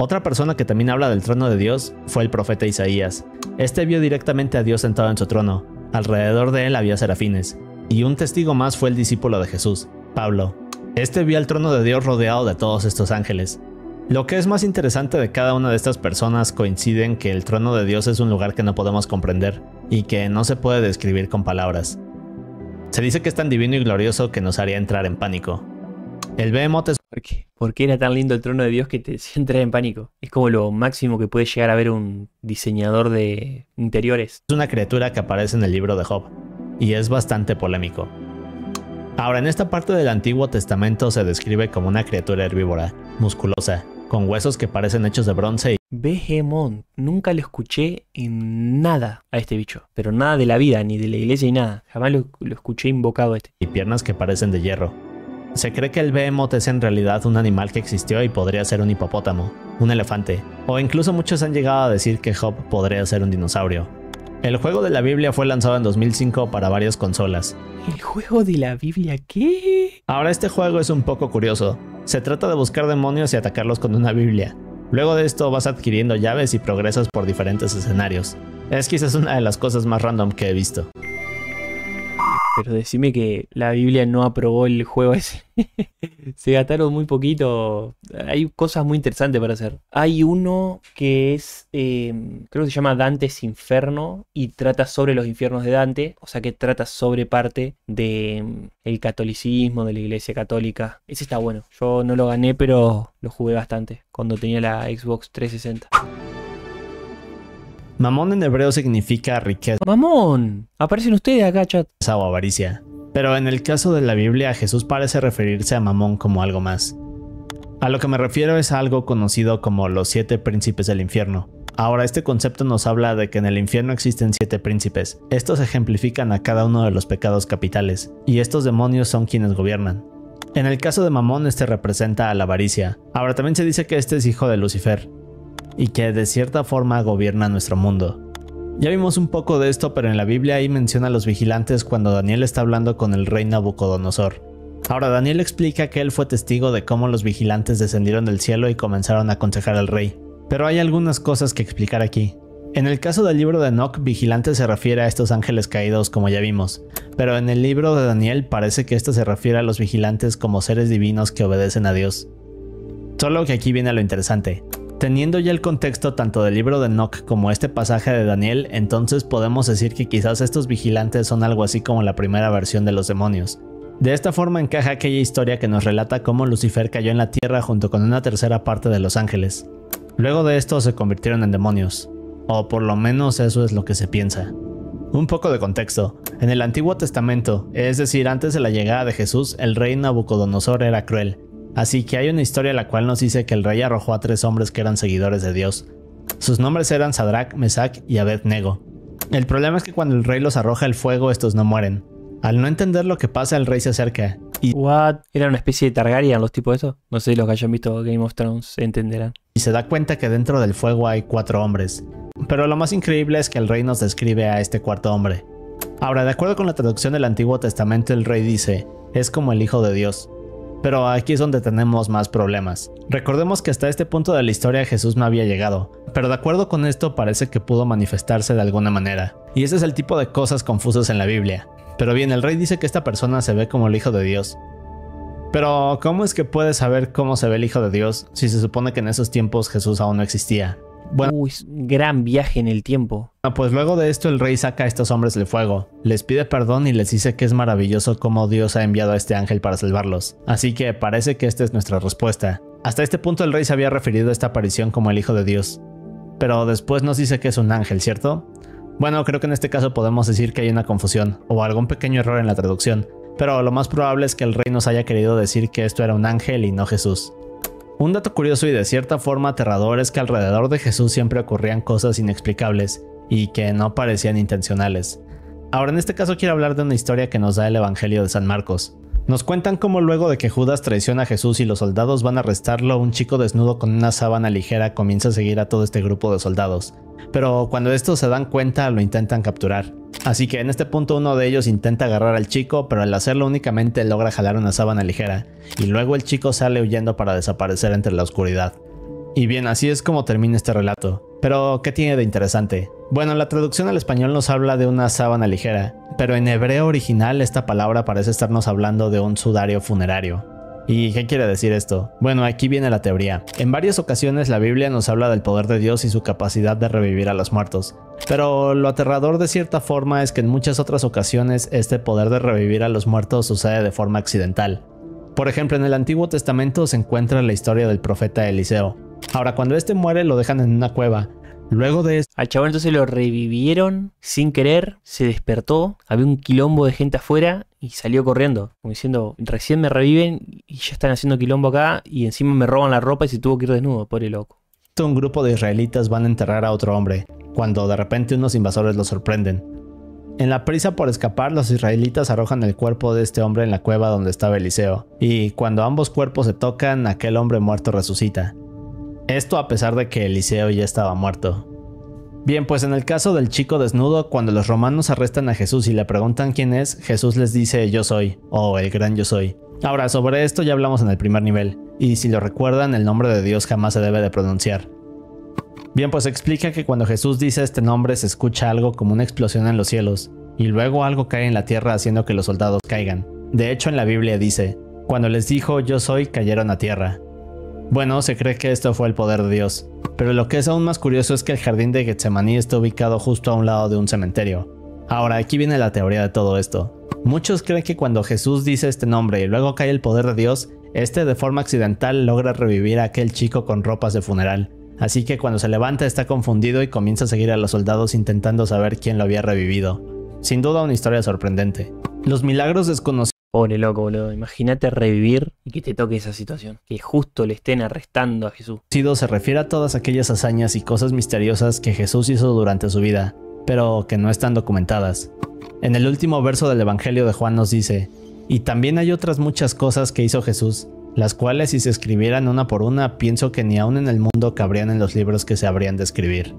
Otra persona que también habla del trono de Dios fue el profeta Isaías. Este vio directamente a Dios sentado en su trono. Alrededor de él había serafines. Y un testigo más fue el discípulo de Jesús, Pablo. Este vio al trono de Dios rodeado de todos estos ángeles. Lo que es más interesante de cada una de estas personas coincide en que el trono de Dios es un lugar que no podemos comprender y que no se puede describir con palabras. Se dice que es tan divino y glorioso que nos haría entrar en pánico. El Behemoth es ¿Por qué era tan lindo el trono de Dios que te hacía entrar en pánico? Es como lo máximo que puede llegar a ver un diseñador de interiores. una criatura que aparece en el libro de Job, y es bastante polémico. Ahora, en esta parte del Antiguo Testamento se describe como una criatura herbívora, musculosa, con huesos que parecen hechos de bronce Behemoth. Nunca lo escuché en nada a este bicho. Pero nada de la vida, ni de la iglesia, ni nada. Jamás lo escuché invocado a este. y piernas que parecen de hierro. Se cree que el Behemoth es en realidad un animal que existió y podría ser un hipopótamo, un elefante, o incluso muchos han llegado a decir que Job podría ser un dinosaurio. El juego de la Biblia fue lanzado en 2005 para varias consolas. ¿El juego de la Biblia qué? Ahora, este juego es un poco curioso. Se trata de buscar demonios y atacarlos con una Biblia. Luego de esto vas adquiriendo llaves y progresas por diferentes escenarios. Es quizás una de las cosas más random que he visto. Pero decime que la Biblia no aprobó el juego ese. Se gastaron muy poquito. Hay cosas muy interesantes para hacer. Hay uno que es, creo que se llama Dante's Inferno y trata sobre los infiernos de Dante. O sea que trata sobre parte de el catolicismo, de la iglesia católica. Ese está bueno. Yo no lo gané, pero lo jugué bastante cuando tenía la Xbox 360. Mamón en hebreo significa riqueza ¡Mamón! Aparecen ustedes acá, chat. o avaricia. Pero en el caso de la Biblia, Jesús parece referirse a Mamón como algo más. A lo que me refiero es a algo conocido como los 7 príncipes del infierno. Ahora, este concepto nos habla de que en el infierno existen 7 príncipes. Estos ejemplifican a cada uno de los pecados capitales, y estos demonios son quienes gobiernan. En el caso de Mamón, este representa a la avaricia. Ahora, también se dice que este es hijo de Lucifer, y que de cierta forma gobierna nuestro mundo. Ya vimos un poco de esto, pero en la Biblia ahí menciona a los vigilantes cuando Daniel está hablando con el rey Nabucodonosor. Ahora, Daniel explica que él fue testigo de cómo los vigilantes descendieron del cielo y comenzaron a aconsejar al rey. Pero hay algunas cosas que explicar aquí. En el caso del libro de Enoch, vigilante se refiere a estos ángeles caídos como ya vimos, pero en el libro de Daniel parece que esto se refiere a los vigilantes como seres divinos que obedecen a Dios. Solo que aquí viene lo interesante. Teniendo ya el contexto tanto del libro de Enoch como este pasaje de Daniel, entonces podemos decir que quizás estos vigilantes son algo así como la primera versión de los demonios. De esta forma encaja aquella historia que nos relata cómo Lucifer cayó en la tierra junto con una tercera parte de los ángeles. Luego de esto se convirtieron en demonios, o por lo menos eso es lo que se piensa. Un poco de contexto. En el Antiguo Testamento, es decir, antes de la llegada de Jesús, el rey Nabucodonosor era cruel. Así que hay una historia la cual nos dice que el rey arrojó a 3 hombres que eran seguidores de Dios. Sus nombres eran Sadrach, Mesach y Abed-Nego. El problema es que cuando el rey los arroja al fuego, estos no mueren. Al no entender lo que pasa, el rey se acerca ¿What? ¿Era una especie de Targaryen los tipos de eso? No sé, los que hayan visto Game of Thrones entenderán. y se da cuenta que dentro del fuego hay 4 hombres. Pero lo más increíble es que el rey nos describe a este cuarto hombre. Ahora, de acuerdo con la traducción del Antiguo Testamento, el rey dice, es como el Hijo de Dios. Pero aquí es donde tenemos más problemas. Recordemos que hasta este punto de la historia Jesús no había llegado, pero de acuerdo con esto parece que pudo manifestarse de alguna manera. Y ese es el tipo de cosas confusas en la Biblia. Pero bien, el rey dice que esta persona se ve como el Hijo de Dios. Pero, ¿cómo es que puede saber cómo se ve el Hijo de Dios si se supone que en esos tiempos Jesús aún no existía? Bueno, Es un gran viaje en el tiempo. pues luego de esto el rey saca a estos hombres del fuego, les pide perdón y les dice que es maravilloso cómo Dios ha enviado a este ángel para salvarlos. Así que parece que esta es nuestra respuesta. Hasta este punto el rey se había referido a esta aparición como el Hijo de Dios. Pero después nos dice que es un ángel, ¿cierto? Bueno, creo que en este caso podemos decir que hay una confusión o algún pequeño error en la traducción, pero lo más probable es que el rey nos haya querido decir que esto era un ángel y no Jesús. Un dato curioso y de cierta forma aterrador es que alrededor de Jesús siempre ocurrían cosas inexplicables y que no parecían intencionales. Ahora, en este caso quiero hablar de una historia que nos da el Evangelio de San Marcos. Nos cuentan cómo luego de que Judas traiciona a Jesús y los soldados van a arrestarlo, un chico desnudo con una sábana ligera comienza a seguir a todo este grupo de soldados. Pero cuando estos se dan cuenta lo intentan capturar. Así que en este punto uno de ellos intenta agarrar al chico, pero al hacerlo únicamente logra jalar una sábana ligera, y luego el chico sale huyendo para desaparecer entre la oscuridad. Y bien, así es como termina este relato. Pero, ¿qué tiene de interesante? Bueno, la traducción al español nos habla de una sábana ligera, pero en hebreo original esta palabra parece estarnos hablando de un sudario funerario. ¿Y qué quiere decir esto? Bueno, aquí viene la teoría. En varias ocasiones la Biblia nos habla del poder de Dios y su capacidad de revivir a los muertos. Pero lo aterrador de cierta forma es que en muchas otras ocasiones este poder de revivir a los muertos sucede de forma accidental. Por ejemplo, en el Antiguo Testamento se encuentra la historia del profeta Eliseo. Ahora, cuando este muere lo dejan en una cueva. Luego de esto, Al chabón entonces lo revivieron sin querer, se despertó, había un quilombo de gente afuera y salió corriendo, como diciendo, recién me reviven y ya están haciendo quilombo acá y encima me roban la ropa y se tuvo que ir desnudo, pobre loco. un grupo de israelitas van a enterrar a otro hombre, cuando de repente unos invasores los sorprenden. En la prisa por escapar, los israelitas arrojan el cuerpo de este hombre en la cueva donde estaba Eliseo, y cuando ambos cuerpos se tocan, aquel hombre muerto resucita. Esto a pesar de que Eliseo ya estaba muerto. Bien, pues en el caso del chico desnudo, cuando los romanos arrestan a Jesús y le preguntan quién es, Jesús les dice yo soy, o el gran yo soy. Ahora, sobre esto ya hablamos en el primer nivel, y si lo recuerdan, el nombre de Dios jamás se debe de pronunciar. Bien, pues explica que cuando Jesús dice este nombre se escucha algo como una explosión en los cielos, y luego algo cae en la tierra haciendo que los soldados caigan. De hecho, en la Biblia dice, cuando les dijo yo soy, cayeron a tierra. Bueno, se cree que esto fue el poder de Dios, pero lo que es aún más curioso es que el jardín de Getsemaní está ubicado justo a un lado de un cementerio. Ahora, aquí viene la teoría de todo esto. Muchos creen que cuando Jesús dice este nombre y luego cae el poder de Dios, este de forma accidental logra revivir a aquel chico con ropas de funeral. Así que cuando se levanta está confundido y comienza a seguir a los soldados intentando saber quién lo había revivido. Sin duda una historia sorprendente. Los milagros desconocidos. Pobre loco, boludo. Imagínate revivir y que te toque esa situación. Que justo le estén arrestando a Jesús. Se refiere a todas aquellas hazañas y cosas misteriosas que Jesús hizo durante su vida, pero que no están documentadas. En el último verso del Evangelio de Juan nos dice, y también hay otras muchas cosas que hizo Jesús, las cuales si se escribieran una por una, pienso que ni aún en el mundo cabrían en los libros que se habrían de escribir.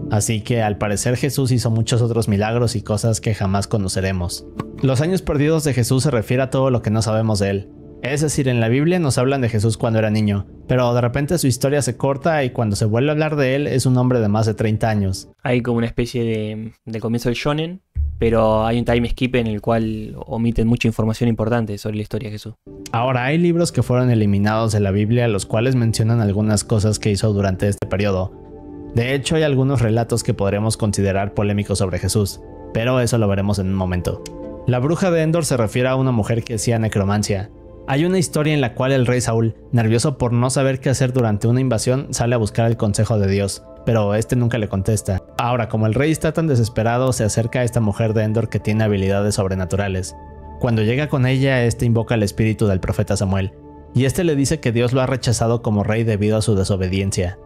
Así que al parecer Jesús hizo muchos otros milagros y cosas que jamás conoceremos. Los años perdidos de Jesús se refiere a todo lo que no sabemos de él. Es decir, en la Biblia nos hablan de Jesús cuando era niño, pero de repente su historia se corta y cuando se vuelve a hablar de él es un hombre de más de 30 años. Hay como una especie de comienzo del shonen, pero hay un time skip en el cual omiten mucha información importante sobre la historia de Jesús. Ahora, hay libros que fueron eliminados de la Biblia, los cuales mencionan algunas cosas que hizo durante este periodo. De hecho, hay algunos relatos que podríamos considerar polémicos sobre Jesús, pero eso lo veremos en un momento. La bruja de Endor se refiere a una mujer que hacía necromancia. Hay una historia en la cual el rey Saúl, nervioso por no saber qué hacer durante una invasión, sale a buscar el consejo de Dios, pero este nunca le contesta. Ahora, como el rey está tan desesperado, se acerca a esta mujer de Endor que tiene habilidades sobrenaturales. Cuando llega con ella, este invoca el espíritu del profeta Samuel, y este le dice que Dios lo ha rechazado como rey debido a su desobediencia.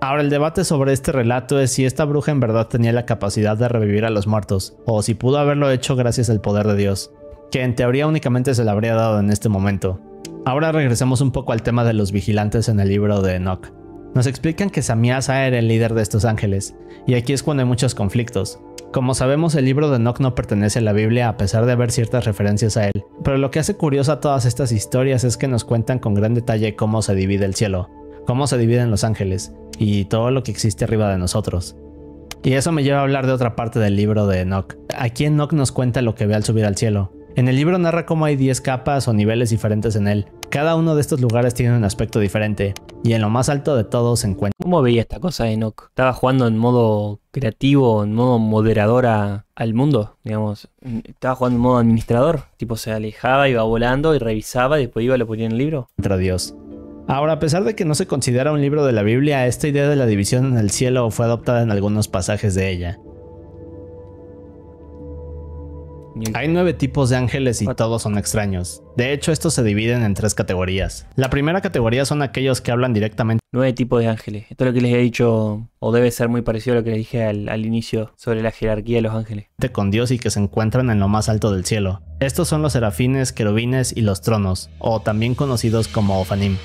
Ahora, el debate sobre este relato es si esta bruja en verdad tenía la capacidad de revivir a los muertos, o si pudo haberlo hecho gracias al poder de Dios, que en teoría únicamente se le habría dado en este momento. Ahora regresemos un poco al tema de los vigilantes en el libro de Enoch. Nos explican que Samiasa era el líder de estos ángeles, y aquí es cuando hay muchos conflictos. Como sabemos, el libro de Enoch no pertenece a la Biblia a pesar de haber ciertas referencias a él, pero lo que hace curiosa todas estas historias es que nos cuentan con gran detalle cómo se divide el cielo, cómo se dividen los ángeles, y todo lo que existe arriba de nosotros. Y eso me lleva a hablar de otra parte del libro de Enoch. Aquí Enoch nos cuenta lo que ve al subir al cielo, En el libro narra cómo hay 10 capas o niveles diferentes en él. Cada uno de estos lugares tiene un aspecto diferente, y en lo más alto de todos se encuentra. ¿Cómo veía esta cosa Enoch? ¿Estaba jugando en modo creativo, en modo moderador al mundo? Digamos, ¿estaba jugando en modo administrador? Tipo, se alejaba, iba volando y revisaba y después iba y lo ponía en el libro. Contra Dios. Ahora, a pesar de que no se considera un libro de la Biblia, esta idea de la división en el cielo fue adoptada en algunos pasajes de ella. Hay 9 tipos de ángeles y todos son extraños. De hecho, estos se dividen en 3 categorías. La primera categoría son aquellos que hablan directamente. 9 tipos de ángeles. Esto es lo que les he dicho, o debe ser muy parecido a lo que les dije al inicio sobre la jerarquía de los ángeles. Con Dios y que se encuentran en lo más alto del cielo. Estos son los serafines, querubines y los tronos, o también conocidos como ofanim.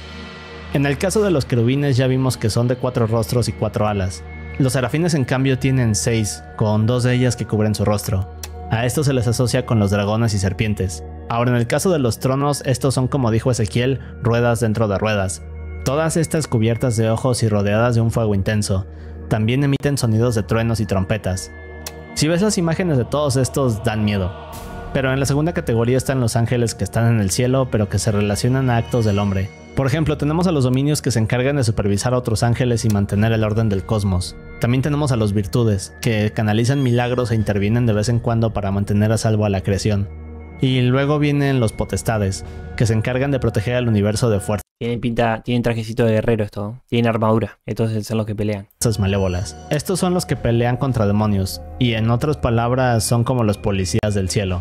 En el caso de los querubines ya vimos que son de 4 rostros y 4 alas. Los serafines en cambio tienen 6, con 2 de ellas que cubren su rostro. A esto se les asocia con los dragones y serpientes. Ahora, en el caso de los tronos, estos son, como dijo Ezequiel, ruedas dentro de ruedas. Todas estas cubiertas de ojos y rodeadas de un fuego intenso. También emiten sonidos de truenos y trompetas. Si ves las imágenes de todos estos, dan miedo. Pero en la segunda categoría están los ángeles que están en el cielo, pero que se relacionan a actos del hombre. Por ejemplo, tenemos a los dominios que se encargan de supervisar a otros ángeles y mantener el orden del cosmos. También tenemos a los virtudes, que canalizan milagros e intervienen de vez en cuando para mantener a salvo a la creación. Y luego vienen los potestades, que se encargan de proteger al universo de fuerzas Tienen trajecito de guerrero esto, tienen armadura, entonces son los que pelean. malévolas. Estos son los que pelean contra demonios, y en otras palabras son como los policías del cielo.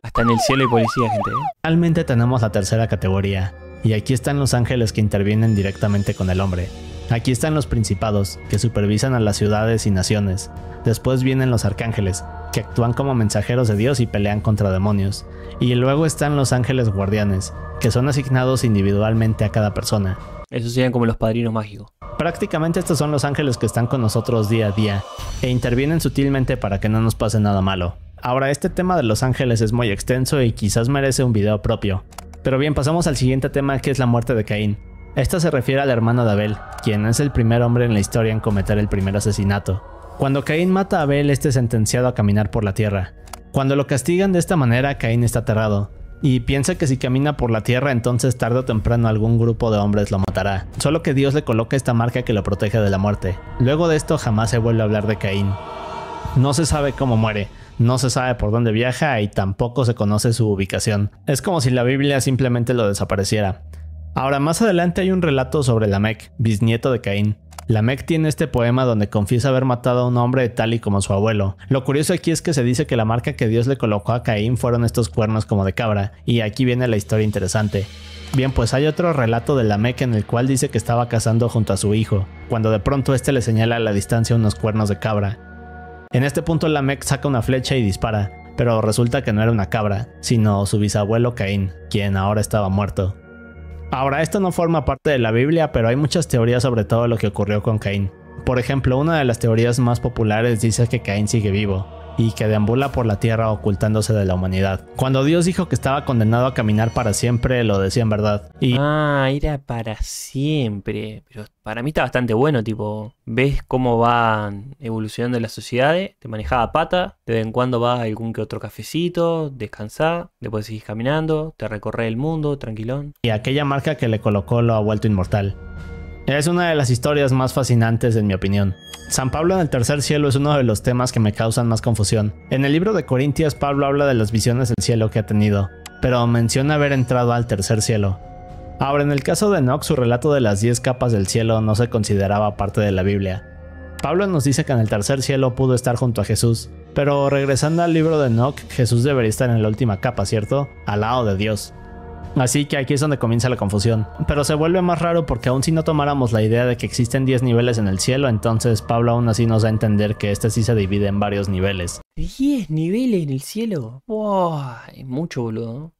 Hasta en el cielo hay policía, gente. Finalmente tenemos la tercera categoría, y aquí están los ángeles que intervienen directamente con el hombre. Aquí están los principados, que supervisan a las ciudades y naciones. Después vienen los arcángeles, que actúan como mensajeros de Dios y pelean contra demonios. Y luego están los ángeles guardianes, que son asignados individualmente a cada persona. Esos serían como los padrinos mágicos. Prácticamente estos son los ángeles que están con nosotros día a día, e intervienen sutilmente para que no nos pase nada malo. Ahora, este tema de los ángeles es muy extenso y quizás merece un video propio. Pero bien, pasamos al siguiente tema, que es la muerte de Caín. Esta se refiere al hermano de Abel, quien es el primer hombre en la historia en cometer el primer asesinato. Cuando Caín mata a Abel, este es sentenciado a caminar por la tierra. Cuando lo castigan de esta manera, Caín está aterrado, y piensa que si camina por la tierra, entonces tarde o temprano algún grupo de hombres lo matará. Solo que Dios le coloca esta marca que lo protege de la muerte. Luego de esto jamás se vuelve a hablar de Caín. No se sabe cómo muere, no se sabe por dónde viaja y tampoco se conoce su ubicación. Es como si la Biblia simplemente lo desapareciera. Ahora, más adelante hay un relato sobre Lamec, bisnieto de Caín. Lamec tiene este poema donde confiesa haber matado a un hombre tal y como su abuelo. Lo curioso aquí es que se dice que la marca que Dios le colocó a Caín fueron estos cuernos como de cabra, y aquí viene la historia interesante. Bien, pues hay otro relato de Lamec en el cual dice que estaba cazando junto a su hijo, cuando de pronto este le señala a la distancia unos cuernos de cabra. En este punto Lamec saca una flecha y dispara, pero resulta que no era una cabra, sino su bisabuelo Caín, quien ahora estaba muerto. Ahora, esto no forma parte de la Biblia, pero hay muchas teorías sobre todo lo que ocurrió con Caín. Por ejemplo, una de las teorías más populares dice que Caín sigue vivo, y que deambula por la tierra ocultándose de la humanidad. Cuando Dios dijo que estaba condenado a caminar para siempre, lo decía en verdad. Era para siempre. Pero para mí está bastante bueno, tipo, ves cómo van evolucionando las sociedades, te manejaba a pata, de vez en cuando vas a algún que otro cafecito, descansás, después seguís caminando, te recorres el mundo, tranquilón. Y aquella marca que le colocó lo ha vuelto inmortal. Es una de las historias más fascinantes en mi opinión. San Pablo en el tercer cielo es uno de los temas que me causan más confusión. En el libro de Corintios, Pablo habla de las visiones del cielo que ha tenido, pero menciona haber entrado al tercer cielo. Ahora, en el caso de Enoch, su relato de las 10 capas del cielo no se consideraba parte de la Biblia. Pablo nos dice que en el tercer cielo pudo estar junto a Jesús, pero regresando al libro de Enoch, Jesús debería estar en la última capa, ¿cierto? Al lado de Dios. Así que aquí es donde comienza la confusión. Pero se vuelve más raro porque aun si no tomáramos la idea de que existen 10 niveles en el cielo, entonces Pablo aún así nos da a entender que este sí se divide en varios niveles. ¿10 niveles en el cielo? ¡Wow! Es mucho, boludo.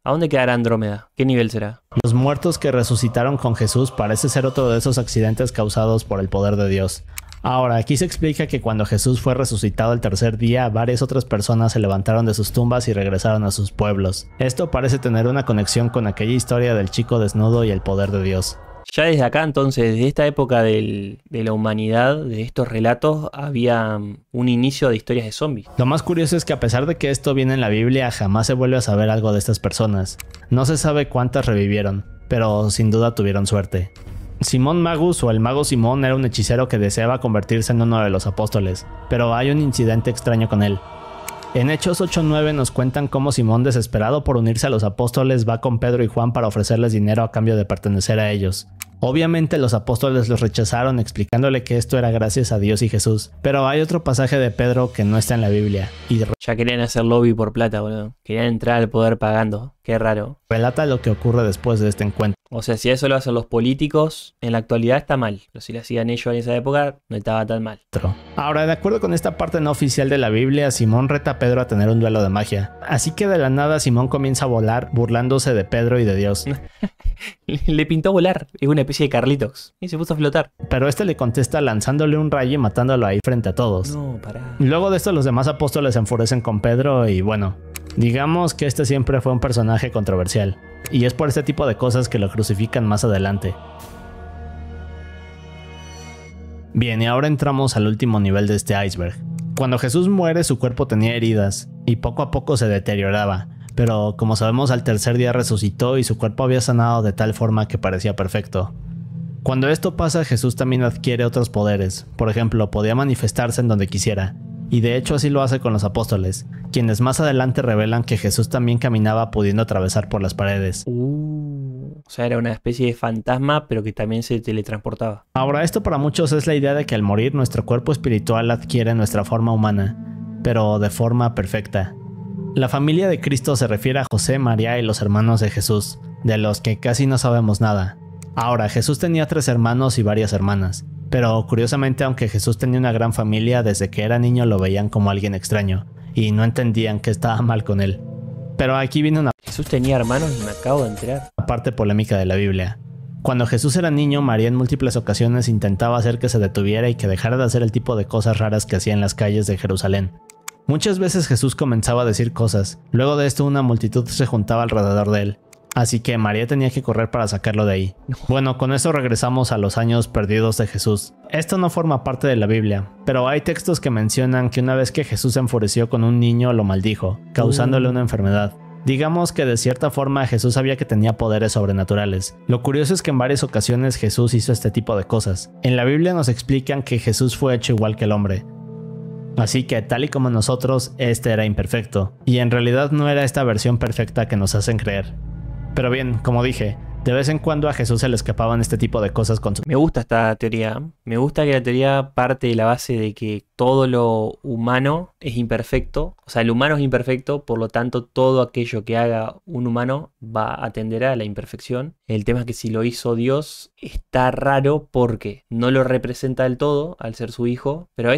¿A dónde quedará Andrómeda? ¿Qué nivel será? Los muertos que resucitaron con Jesús parece ser otro de esos accidentes causados por el poder de Dios. Ahora, aquí se explica que cuando Jesús fue resucitado el tercer día, varias otras personas se levantaron de sus tumbas y regresaron a sus pueblos. Esto parece tener una conexión con aquella historia del chico desnudo y el poder de Dios. Ya desde acá, entonces, desde esta época de la humanidad, de estos relatos, había un inicio de historias de zombies. Lo más curioso es que a pesar de que esto viene en la Biblia, jamás se vuelve a saber algo de estas personas. No se sabe cuántas revivieron, pero sin duda tuvieron suerte. Simón Magus, o el mago Simón, era un hechicero que deseaba convertirse en uno de los apóstoles, pero hay un incidente extraño con él. En Hechos 8:9 nos cuentan cómo Simón, desesperado por unirse a los apóstoles, va con Pedro y Juan para ofrecerles dinero a cambio de pertenecer a ellos. Obviamente los apóstoles los rechazaron, explicándole que esto era gracias a Dios y Jesús. Pero hay otro pasaje de Pedro que no está en la Biblia y Ya querían hacer lobby por plata, boludo. Querían entrar al poder pagando. Qué raro. relata lo que ocurre después de este encuentro. O sea, si eso lo hacen los políticos, en la actualidad está mal. Pero si lo hacían ellos en esa época, no estaba tan mal. Ahora, de acuerdo con esta parte no oficial de la Biblia, Simón reta a Pedro a tener un duelo de magia. Así que de la nada Simón comienza a volar, burlándose de Pedro y de Dios. Le pintó volar. Es una especie de Carlitos. Y se puso a flotar. Pero este le contesta lanzándole un rayo y matándolo ahí frente a todos. No, pará. Luego de esto los demás apóstoles se enfurecen con Pedro y bueno, digamos que este siempre fue un personaje controversial. Y es por este tipo de cosas que lo crucifican más adelante. Bien, y ahora entramos al último nivel de este iceberg. Cuando Jesús muere, su cuerpo tenía heridas y poco a poco se deterioraba. Pero como sabemos, al tercer día resucitó y su cuerpo había sanado de tal forma que parecía perfecto. Cuando esto pasa, Jesús también adquiere otros poderes. Por ejemplo, podía manifestarse en donde quisiera. Y de hecho así lo hace con los apóstoles, quienes más adelante revelan que Jesús también caminaba pudiendo atravesar por las paredes. O sea, era una especie de fantasma, pero que también se teletransportaba. Ahora, esto para muchos es la idea de que al morir nuestro cuerpo espiritual adquiere nuestra forma humana, pero de forma perfecta. La familia de Cristo se refiere a José, María y los hermanos de Jesús, de los que casi no sabemos nada. Ahora, Jesús tenía 3 hermanos y varias hermanas. Pero curiosamente, aunque Jesús tenía una gran familia, desde que era niño lo veían como alguien extraño, y no entendían que estaba mal con él. Pero aquí viene una Jesús tenía hermanos y me acabo de enterar. parte polémica de la Biblia. Cuando Jesús era niño, María en múltiples ocasiones intentaba hacer que se detuviera y que dejara de hacer el tipo de cosas raras que hacía en las calles de Jerusalén. Muchas veces Jesús comenzaba a decir cosas, luego de esto una multitud se juntaba alrededor de él. Así que María tenía que correr para sacarlo de ahí. Bueno, con eso regresamos a los años perdidos de Jesús. Esto no forma parte de la Biblia, pero hay textos que mencionan que una vez que Jesús se enfureció con un niño lo maldijo, causándole una enfermedad. Digamos que de cierta forma Jesús sabía que tenía poderes sobrenaturales. Lo curioso es que en varias ocasiones Jesús hizo este tipo de cosas. En la Biblia nos explican que Jesús fue hecho igual que el hombre. Así que tal y como nosotros, este era imperfecto. Y en realidad no era esta versión perfecta que nos hacen creer. Pero bien, como dije, de vez en cuando a Jesús se le escapaban este tipo de cosas con su... Me gusta esta teoría. Me gusta que la teoría parte de la base de que todo lo humano es imperfecto. O sea, el humano es imperfecto, por lo tanto todo aquello que haga un humano va a tender a la imperfección. El tema es que si lo hizo Dios está raro porque no lo representa del todo al ser su hijo. Pero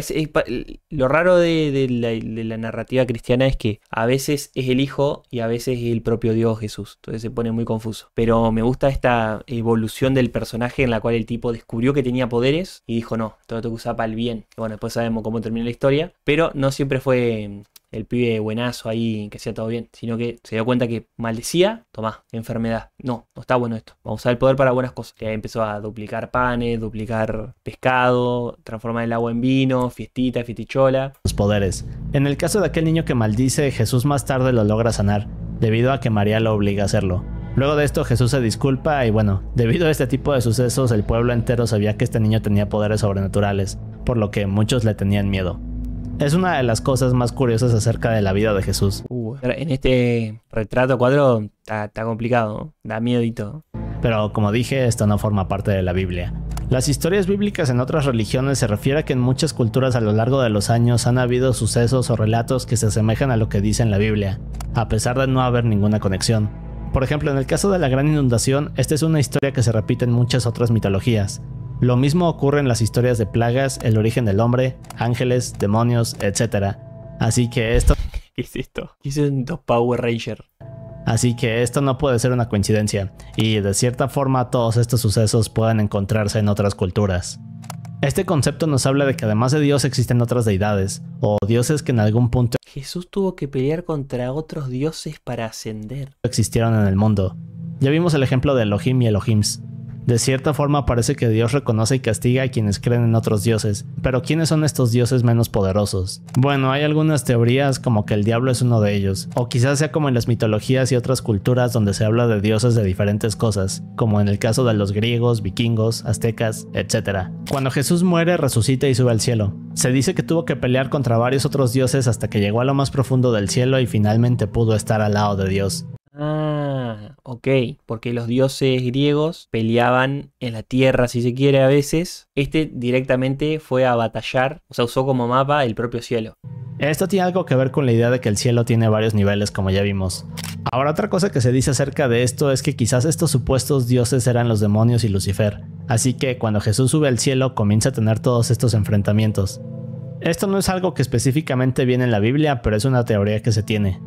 lo raro de la narrativa cristiana es que a veces es el hijo y a veces es el propio Dios Jesús. Entonces se pone muy confuso. Pero me gusta esta evolución del personaje en la cual el tipo descubrió que tenía poderes y dijo no, todo lo tengo que usar para el bien. Y bueno, después sabemos cómo termina la historia. Pero no siempre fue el pibe buenazo ahí que hacía todo bien, sino que se dio cuenta que maldecía, tomá, enfermedad. No está bueno esto. Vamos a usar el poder para buenas cosas. Que ahí empezó a duplicar panes, duplicar pescado, transformar el agua en vino, fiestita, fiestichola. Los poderes. En el caso de aquel niño que maldice, Jesús más tarde lo logra sanar, debido a que María lo obliga a hacerlo. Luego de esto Jesús se disculpa y bueno, debido a este tipo de sucesos el pueblo entero sabía que este niño tenía poderes sobrenaturales, por lo que muchos le tenían miedo. Es una de las cosas más curiosas acerca de la vida de Jesús. En este retrato cuadro está complicado, ¿no? Da miedito. Pero como dije, esto no forma parte de la Biblia. Las historias bíblicas en otras religiones se refiere a que en muchas culturas a lo largo de los años han habido sucesos o relatos que se asemejan a lo que dice en la Biblia, a pesar de no haber ninguna conexión. Por ejemplo, en el caso de la gran inundación, esta es una historia que se repite en muchas otras mitologías. Lo mismo ocurre en las historias de plagas, el origen del hombre, ángeles, demonios, etc. Así que esto... ¿Qué es esto? Hice un Power Ranger. Así que esto no puede ser una coincidencia, y de cierta forma todos estos sucesos pueden encontrarse en otras culturas. Este concepto nos habla de que además de Dios existen otras deidades, o dioses que en algún punto Jesús tuvo que pelear contra otros dioses para ascender. existieron en el mundo. Ya vimos el ejemplo de Elohim y Elohims. De cierta forma parece que Dios reconoce y castiga a quienes creen en otros dioses, pero ¿quiénes son estos dioses menos poderosos? Bueno, hay algunas teorías como que el diablo es uno de ellos, o quizás sea como en las mitologías y otras culturas donde se habla de dioses de diferentes cosas, como en el caso de los griegos, vikingos, aztecas, etc. Cuando Jesús muere, resucita y sube al cielo. Se dice que tuvo que pelear contra varios otros dioses hasta que llegó a lo más profundo del cielo y finalmente pudo estar al lado de Dios. Ah, ok, porque los dioses griegos peleaban en la tierra, si se quiere, a veces. Este directamente fue a batallar, o sea, usó como mapa el propio cielo. Esto tiene algo que ver con la idea de que el cielo tiene varios niveles, como ya vimos. Ahora, otra cosa que se dice acerca de esto es que quizás estos supuestos dioses eran los demonios y Lucifer, así que cuando Jesús sube al cielo comienza a tener todos estos enfrentamientos. Esto no es algo que específicamente viene en la Biblia, pero es una teoría que se tiene.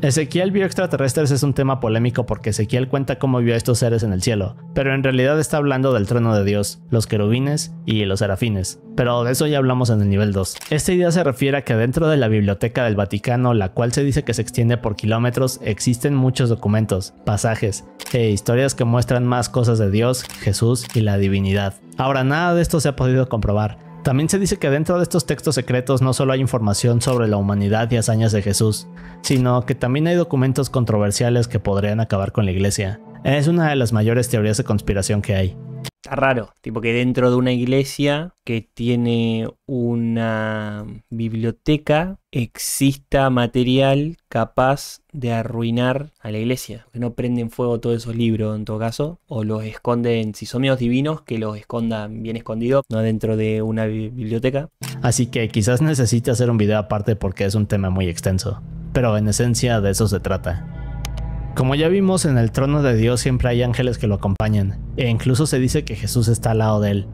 Ezequiel vio extraterrestres es un tema polémico porque Ezequiel cuenta cómo vio a estos seres en el cielo, pero en realidad está hablando del trono de Dios, los querubines y los serafines, pero de eso ya hablamos en el nivel 2. Esta idea se refiere a que dentro de la biblioteca del Vaticano, la cual se dice que se extiende por kilómetros, existen muchos documentos, pasajes e historias que muestran más cosas de Dios, Jesús y la divinidad. Ahora, nada de esto se ha podido comprobar. También se dice que dentro de estos textos secretos no solo hay información sobre la humanidad y hazañas de Jesús, sino que también hay documentos controversiales que podrían acabar con la iglesia. Es una de las mayores teorías de conspiración que hay. Está raro, tipo que dentro de una iglesia que tiene una biblioteca exista material capaz de arruinar a la iglesia. Que no prenden fuego todos esos libros en todo caso, o los esconden, si son medios divinos, que los escondan bien escondidos, no dentro de una biblioteca. Así que quizás necesite hacer un video aparte porque es un tema muy extenso, pero en esencia de eso se trata. Como ya vimos, en el trono de Dios siempre hay ángeles que lo acompañan, e incluso se dice que Jesús está al lado de él.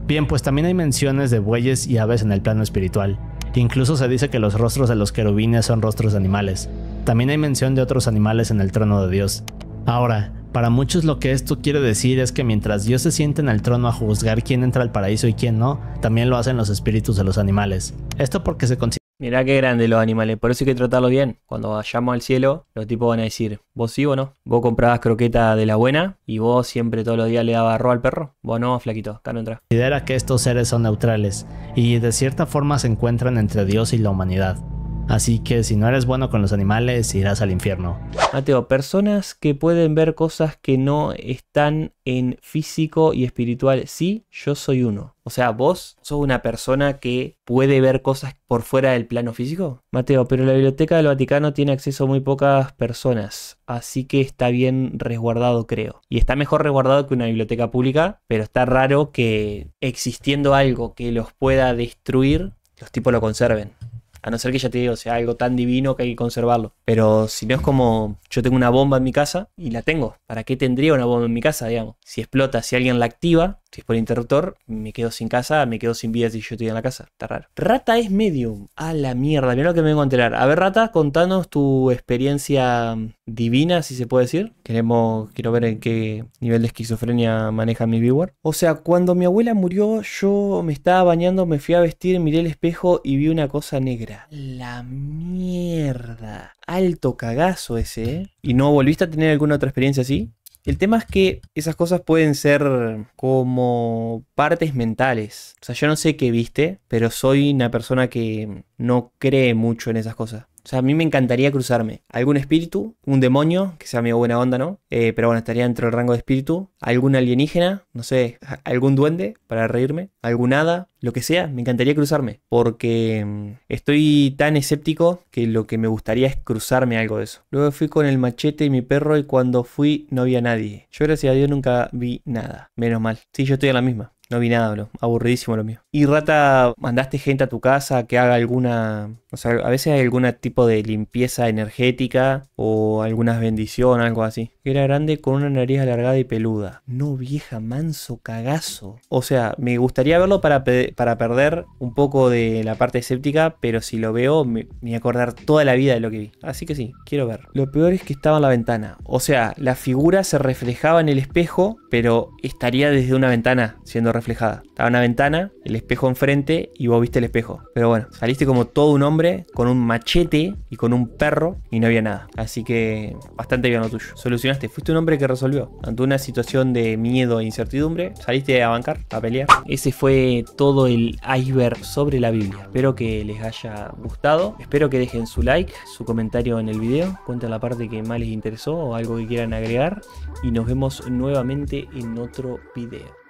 Bien, pues también hay menciones de bueyes y aves en el plano espiritual. Incluso se dice que los rostros de los querubines son rostros de animales. También hay mención de otros animales en el trono de Dios. Ahora, para muchos lo que esto quiere decir es que mientras Dios se siente en el trono a juzgar quién entra al paraíso y quién no, también lo hacen los espíritus de los animales. Esto porque se considera... Mirá qué grandes los animales, por eso hay que tratarlos bien. Cuando vayamos al cielo, los tipos van a decir, vos sí o no. Vos comprabas croqueta de la buena y vos siempre todos los días le dabas arroz al perro. Vos no, flaquito, acá no entrás. Considera que estos seres son neutrales y de cierta forma se encuentran entre Dios y la humanidad. Así que si no eres bueno con los animales, irás al infierno. Mateo, personas que pueden ver cosas que no están en físico y espiritual. Sí, yo soy uno. O sea, vos sos una persona que puede ver cosas por fuera del plano físico. Mateo, pero la biblioteca del Vaticano tiene acceso a muy pocas personas. Así que está bien resguardado, creo. Y está mejor resguardado que una biblioteca pública. Pero está raro que existiendo algo que los pueda destruir, los tipos lo conserven. A no ser que ya te digo, sea algo tan divino que hay que conservarlo. Pero si no es como yo tengo una bomba en mi casa y la tengo. ¿Para qué tendría una bomba en mi casa, digamos? Si explota, si alguien la activa, si es por interruptor, me quedo sin casa, me quedo sin vida si yo estoy en la casa. Está raro. Rata es medium. A la mierda, mira lo que me vengo a enterar. A ver, Rata, contanos tu experiencia divina, si se puede decir. Quiero ver en qué nivel de esquizofrenia maneja mi viewer. O sea, cuando mi abuela murió, yo me estaba bañando, me fui a vestir, miré el espejo y vi una cosa negra. La mierda. Alto cagazo ese, ¿eh? ¿Y no volviste a tener alguna otra experiencia así? El tema es que esas cosas pueden ser como partes mentales. O sea, yo no sé qué viste, pero soy una persona que no cree mucho en esas cosas. O sea, a mí me encantaría cruzarme algún espíritu, un demonio, que sea medio buena onda, ¿no? Pero bueno, estaría dentro del rango de espíritu. Algún alienígena, no sé, algún duende para reírme, algún hada, lo que sea, me encantaría cruzarme. Porque estoy tan escéptico que lo que me gustaría es cruzarme algo de eso. Luego fui con el machete y mi perro y cuando fui no había nadie. Yo gracias a Dios nunca vi nada, menos mal. Sí, yo estoy en la misma. No vi nada, bro. Aburridísimo lo mío. Y Rata, ¿mandaste gente a tu casa que haga alguna... O sea, a veces hay algún tipo de limpieza energética o alguna bendición, algo así? Era grande con una nariz alargada y peluda. No, vieja, manso cagazo. O sea, me gustaría verlo para perder un poco de la parte escéptica, pero si lo veo me voy a acordar toda la vida de lo que vi. Así que sí, quiero ver. Lo peor es que estaba en la ventana. O sea, la figura se reflejaba en el espejo, pero estaría desde una ventana siendo reflejada. Estaba en una ventana, el espejo enfrente y vos viste el espejo. Pero bueno, saliste como todo un hombre hombre con un machete y con un perro y no había nada. Así que bastante bien lo tuyo. Solucionaste, fuiste un hombre que resolvió. Ante una situación de miedo e incertidumbre, saliste a bancar, a pelear. Ese fue todo el iceberg sobre la Biblia. Espero que les haya gustado. Espero que dejen su like, su comentario en el video. Cuenten la parte que más les interesó o algo que quieran agregar. Y nos vemos nuevamente en otro video.